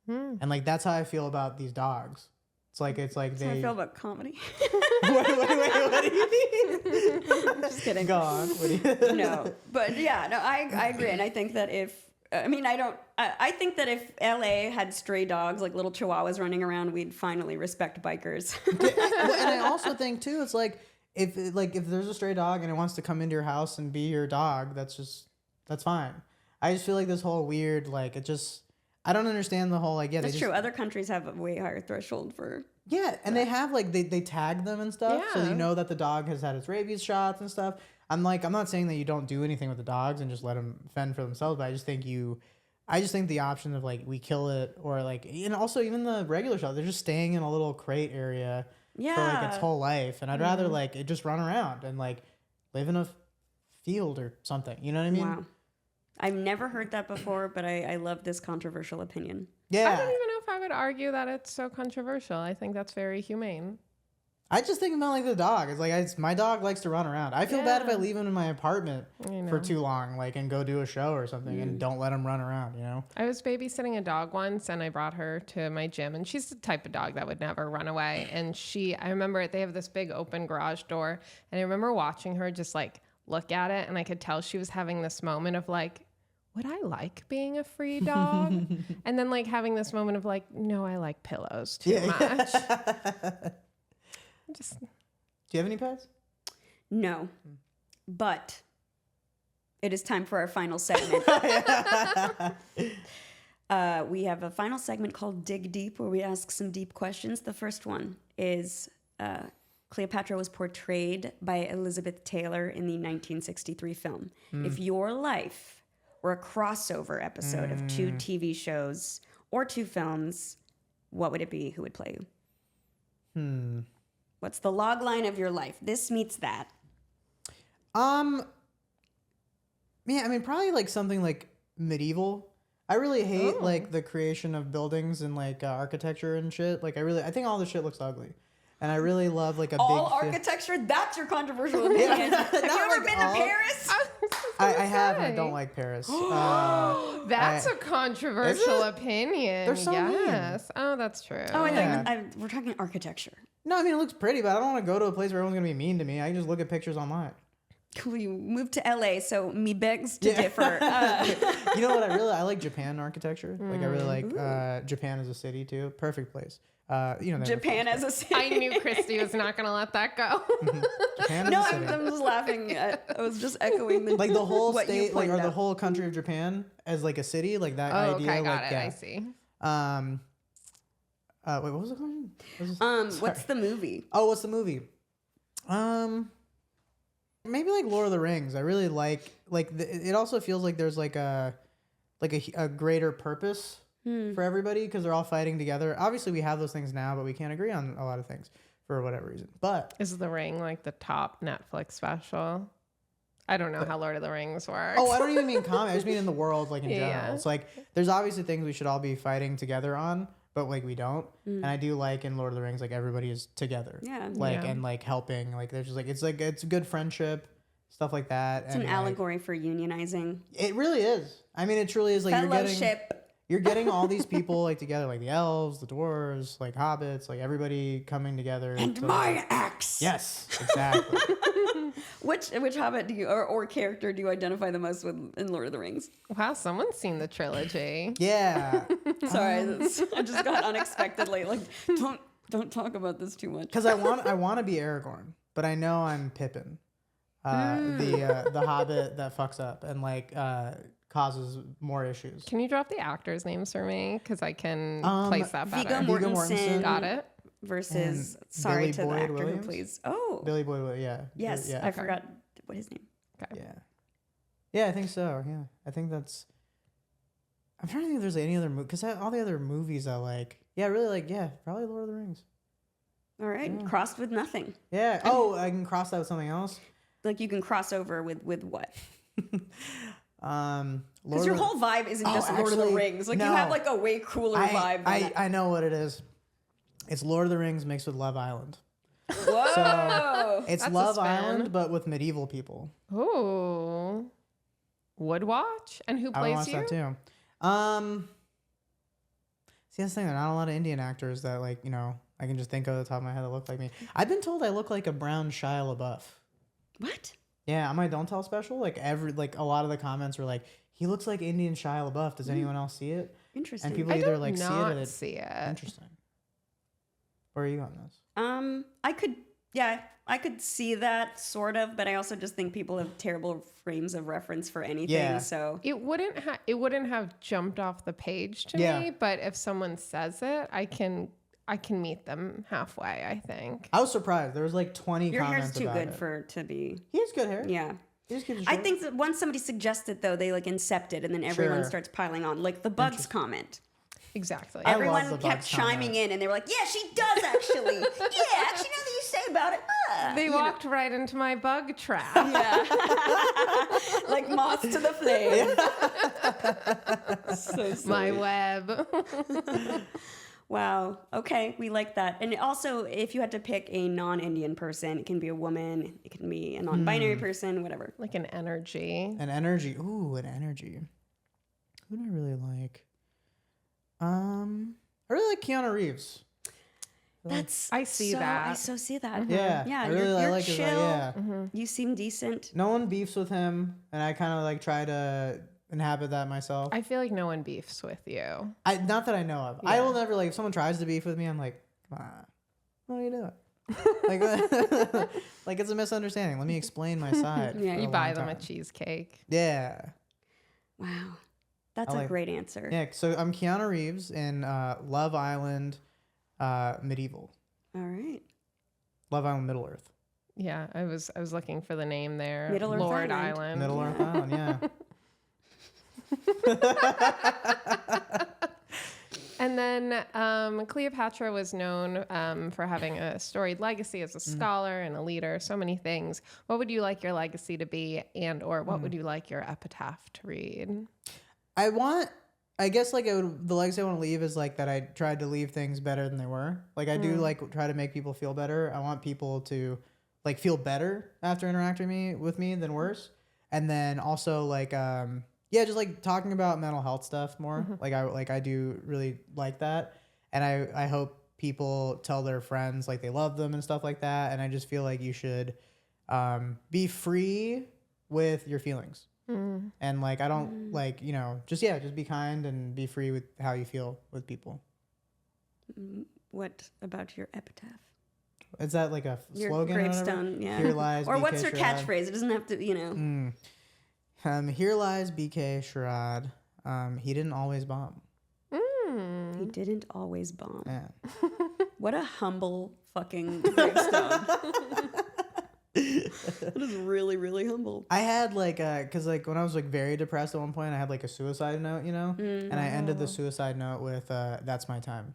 And like, that's how I feel about these dogs. It's like That's how I feel about comedy. wait, what do you mean? Just kidding. Go on. What do you No, but yeah, no, I agree, and I think that I think that if LA had stray dogs like little chihuahuas running around, we'd finally respect bikers. And I also think too, it's like if there's a stray dog and it wants to come into your house and be your dog, that's fine. I just feel like this whole weird, like, it just, I don't understand the whole, like, yeah. That's true. Other countries have a way higher threshold for. Yeah, and they have, like, they tag them and stuff, so Yeah. you know that the dog has had its rabies shots and stuff. I'm not saying that you don't do anything with the dogs and just let them fend for themselves, but I just think the option of, like, we kill it, or, like, and also even the regular shot, they're just staying in a little crate area for, like, its whole life, and I'd rather, like, it just run around and, like, live in a field or something, you know what I mean? Wow. I've never heard that before, but I love this controversial opinion. Yeah. I don't even know if I would argue that it's so controversial. I think that's very humane. I just think about, like, the dog. It's like, my dog likes to run around. I feel bad if I leave him in my apartment for too long, like, and go do a show or something and don't let him run around, you know? I was babysitting a dog once, and I brought her to my gym, and she's the type of dog that would never run away. And I remember they have this big open garage door, and I remember watching her just, like, look at it, and I could tell she was having this moment of, like, would I like being a free dog? And then, like, having this moment of, like, no, I like pillows too much. Just. Do you have any pets? No, but it is time for our final segment. We have a final segment called Dig Deep, where we ask some deep questions. The first one is Cleopatra was portrayed by Elizabeth Taylor in the 1963 film. If your life were a crossover episode of 2 TV shows or 2 films, what would it be? Who would play you? What's the log line of your life? This meets that. Yeah, I mean, probably, like, something like medieval. I really hate like the creation of buildings and, like, architecture and shit. Like, I think all this shit looks ugly. And I really love, like, all architecture? That's your controversial opinion. Have you ever been to Paris? I have, and I don't like Paris. That's a controversial opinion. They're so yes. Oh, that's true. Oh, Yeah. we're talking architecture. No, I mean, it looks pretty, but I don't want to go to a place where everyone's going to be mean to me. I can just look at pictures online. We moved to LA, so me begs to differ. You know what I like Japan architecture. Like, I really like Japan as a city too. Perfect place. Japan as a city. I knew Christy was not going to let that go. Japan as No, a city. I'm just laughing. I was just echoing like the whole what you state, like, or pointed the out. whole country of Japan as, like, a city, like that Oh, idea. okay, got like, it. yeah. I see. Wait, what was the question? What's the movie? Oh, what's the movie? Maybe, like, Lord of the Rings. I really like it also feels like there's like a greater purpose for everybody because they're all fighting together. Obviously, we have those things now, but we can't agree on a lot of things for whatever reason. But Is The Ring like the top Netflix special? I don't know how Lord of the Rings works. oh, I don't even mean comic. I just mean in the world, like, in general. Yeah. It's like there's obviously things we should all be fighting together on, but, like, we don't. And I do like in Lord of the Rings, like, everybody is together. Yeah. Like, Yeah. and, like, helping. Like, there's just it's a good friendship, stuff like that. It's an like, allegory for unionizing. It really is. I mean, it truly is. Like, you're getting all these people, like, together, like the elves, the dwarves, like hobbits, like everybody coming together. And to, my axe. Yes, exactly. Which hobbit do you or character do you identify the most with in Lord of the Rings? Wow, someone's seen the trilogy. Yeah. Sorry, I just got unexpectedly like don't talk about this too much. Because I want to be Aragorn, but I know I'm Pippin, the hobbit that fucks up and, like, causes more issues. Can you drop the actors' names for me? Because I can place that better. Viggo Viggo Mortensen. Mortensen. Got it. Versus And sorry Billy to the Boyd actor Williams? who plays. Oh, Billy Boyd, yeah. yes, Yeah. I forgot what his name. Okay. Yeah. Yeah, I think so. Yeah, I think that's. I'm trying to think if there's any other movie because all the other movies I like. Yeah, I really like. Yeah, probably Lord of the Rings. All right, crossed with nothing. Yeah. Oh, I can cross that with something else. Like you can cross over with what? Lord Because your of the- whole vibe isn't just Lord of actually, the Rings. Like no. you have like a way cooler vibe. I know what it is. It's Lord of the Rings mixed with Love Island. Whoa! So it's That's a Love spin. Island, but with medieval people. Ooh. Would watch. And who I would plays watch you? that too. See, that's the thing. There are not a lot of Indian actors that, like, you know, I can just think of the top of my head that look like me. I've been told I look like a brown Shia LaBeouf. What? Yeah, on my Don't Tell special, like a lot of the comments were like, he looks like Indian Shia LaBeouf. Does anyone else see it? Interesting. And people I either did like not see it or see it. interesting. Where are you on this? I could Yeah, I could see that sort of, but I also just think people have terrible frames of reference for anything. Yeah. So It wouldn't have jumped off the page to Yeah. me, but if someone says it, I can meet them halfway, I think. I was surprised. There was like 20 your hair's comments too about good it. to be. He has good hair. Yeah. He has good I short. think that once somebody suggests it, though, they like incept it, and then everyone Sure. starts piling on. Like the bugs comment. Exactly. I love Everyone the kept bugs chiming comment. in, and they were like, "Yeah, she does actually. Yeah, actually, now that you say about it, They walked right into my bug trap. yeah, like moths to the flame." So silly. My web. Wow. Okay, we like that. And also, if you had to pick a non-Indian person, it can be a woman, it can be a non-binary person, whatever. Like an energy. An energy. Ooh, an energy. Who do I really like? I really like Keanu Reeves. That's I see that. I so see that. Yeah. Yeah. I really you're like his, chill. yeah. You seem decent. No one beefs with him, and I kind of like try to inhabit that myself. I feel like no one beefs with you. Not that I know of. I will never like if someone tries to beef with me, I'm like, come on, what are you doing? like, like it's a misunderstanding. Let me explain my side. Yeah. for You a buy long them a time. cheesecake. Yeah. Wow. That's I a like- great answer. Yeah. So I'm Keanu Reeves in Love Island, Medieval. All right. Love Island, Middle Earth. Yeah, I was looking for the name there. Middle Earth Lord Island. Island. Middle Earth Island. Yeah. And then Cleopatra was known for having a storied legacy as a scholar and a leader, so many things. What would you like your legacy to be, and or what would you like your epitaph to read? I guess like the legacy I want to leave is like that I tried to leave things better than they were. Like I do like try to make people feel better. I want people to like feel better after interacting with me than worse. And then also like just like talking about mental health stuff more. Like I do really like that. And I hope people tell their friends like they love them and stuff like that. And I just feel like you should be free with your feelings. And like I don't like, just be kind and be free with how you feel with people. What about your epitaph? Is that like a Your slogan or whatever? gravestone, yeah. Here lies or BK what's your Sharad. catchphrase? It doesn't have to, Here lies BK Sharad. He didn't always bomb. He didn't always bomb. Yeah. What a humble fucking gravestone. That is really, really humble. I had like cause like when I was like very depressed at one point, I had like a suicide note, and I ended the suicide note with "That's my time."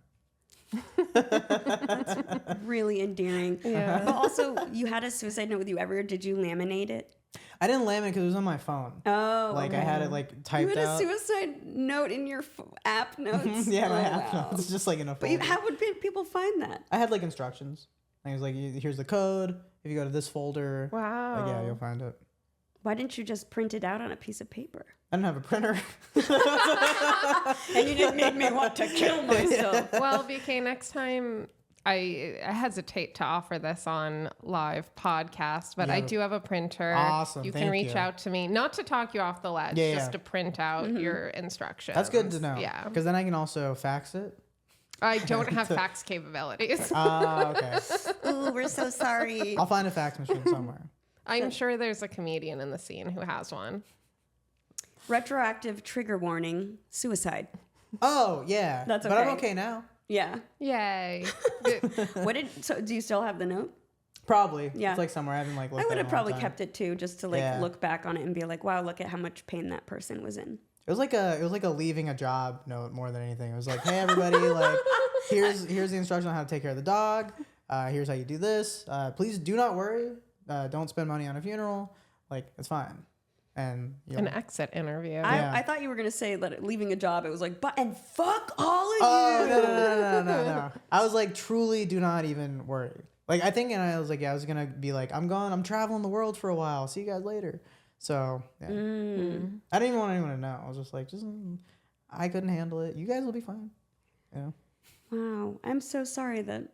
Really endearing. Yeah. But also, you had a suicide note with you ever. Did you laminate it? I didn't laminate because it was on my phone. Oh, Like I had it like you typed had a out. suicide note in your app notes. Yeah, my Oh, app wow. notes. It's just like in a But folder. how would people find that? I had like instructions. Like, it was like, here's the code. If you go to this folder, Wow. like, yeah, you'll find it. Why didn't you just print it out on a piece of paper? I didn't have a printer. And you didn't make me want to kill myself. Well, BK, next time I hesitate to offer this on live podcast, but Yeah. I do have a printer. Awesome, You can thank reach you. out to me, not to talk you off the ledge, Yeah, just yeah. to print out your instructions. That's good to know. Yeah. Because then I can also fax it. I don't have fax capabilities. Oh, okay. Ooh, we're so sorry. I'll find a fax machine somewhere. I'm sure there's a comedian in the scene who has one. Retroactive trigger warning: suicide. Oh, yeah. That's But I'm okay. okay now. Yeah. Yay. So do you still have the note? Probably. Yeah. It's like somewhere. I haven't like looked I would at it have in a long probably time. kept it too, just to like Yeah. look back on it and be like, wow, look at how much pain that person was in. It was like a leaving a job note more than anything. It was like, hey everybody, like here's the instruction on how to take care of the dog. Here's how you do this. Please do not worry. Don't spend money on a funeral. Like it's fine. And An exit interview. Yeah. I thought you were gonna say that leaving a job, it was like, and fuck all of oh you. no. I was like, truly do not even worry. Like I think, and I was like, yeah, I was gonna be like, I'm gone. I'm traveling the world for a while. See you guys later. So yeah. I didn't even want anyone to know. I was just like, I couldn't handle it. You guys will be fine. Yeah. Wow, I'm so sorry that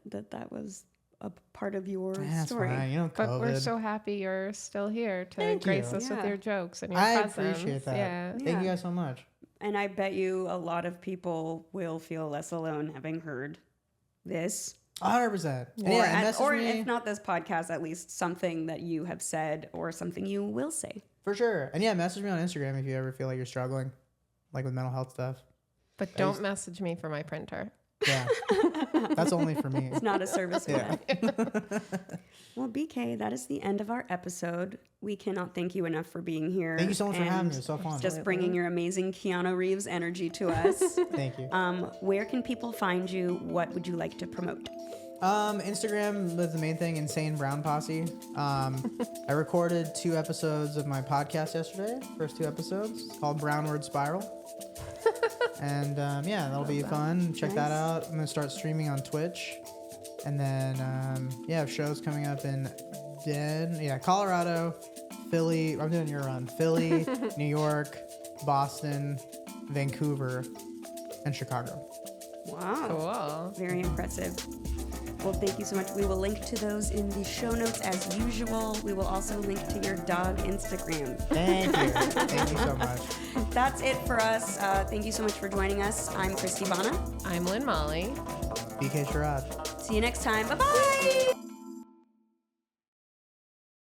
was a part of your That's story. fine. You know, But COVID. we're so happy you're still here to Thank grace you. us with Yeah. your jokes and your I presence. appreciate that. Yeah. Thank Yeah. you guys so much. And I bet you a lot of people will feel less alone having heard this. 100%. And Or, and message me. if not this podcast, at least something that you have said or something you will say. For sure. And yeah, message me on Instagram if you ever feel like you're struggling, like with mental health stuff. But don't message me for my printer. Yeah. That's only for me. It's not a service Yeah. plan. Well, BK, that is the end of our episode. We cannot thank you enough for being here. Thank you so much for having and me. It was so fun. Just bringing your amazing Keanu Reeves energy to us. Thank you. Where can people find you? What would you like to promote? Instagram was the main thing, Insane Brown Posse. I recorded 2 episodes of my podcast yesterday, first 2 episodes. It's called Brownward Spiral. And yeah, that'll be fun. Check that out. I'm going to start streaming on Twitch. And then, yeah, I have shows coming up in Colorado, Philly. I'm doing your run. Philly, New York, Boston, Vancouver, and Chicago. Wow. Cool. Very impressive. Well, thank you so much. We will link to those in the show notes as usual. We will also link to your dog Instagram. Thank you. Thank you so much. That's it for us. Thank you so much for joining us. I'm Christy Bana. I'm Lynn Molly. BK Sharad. See you next time. Bye-bye.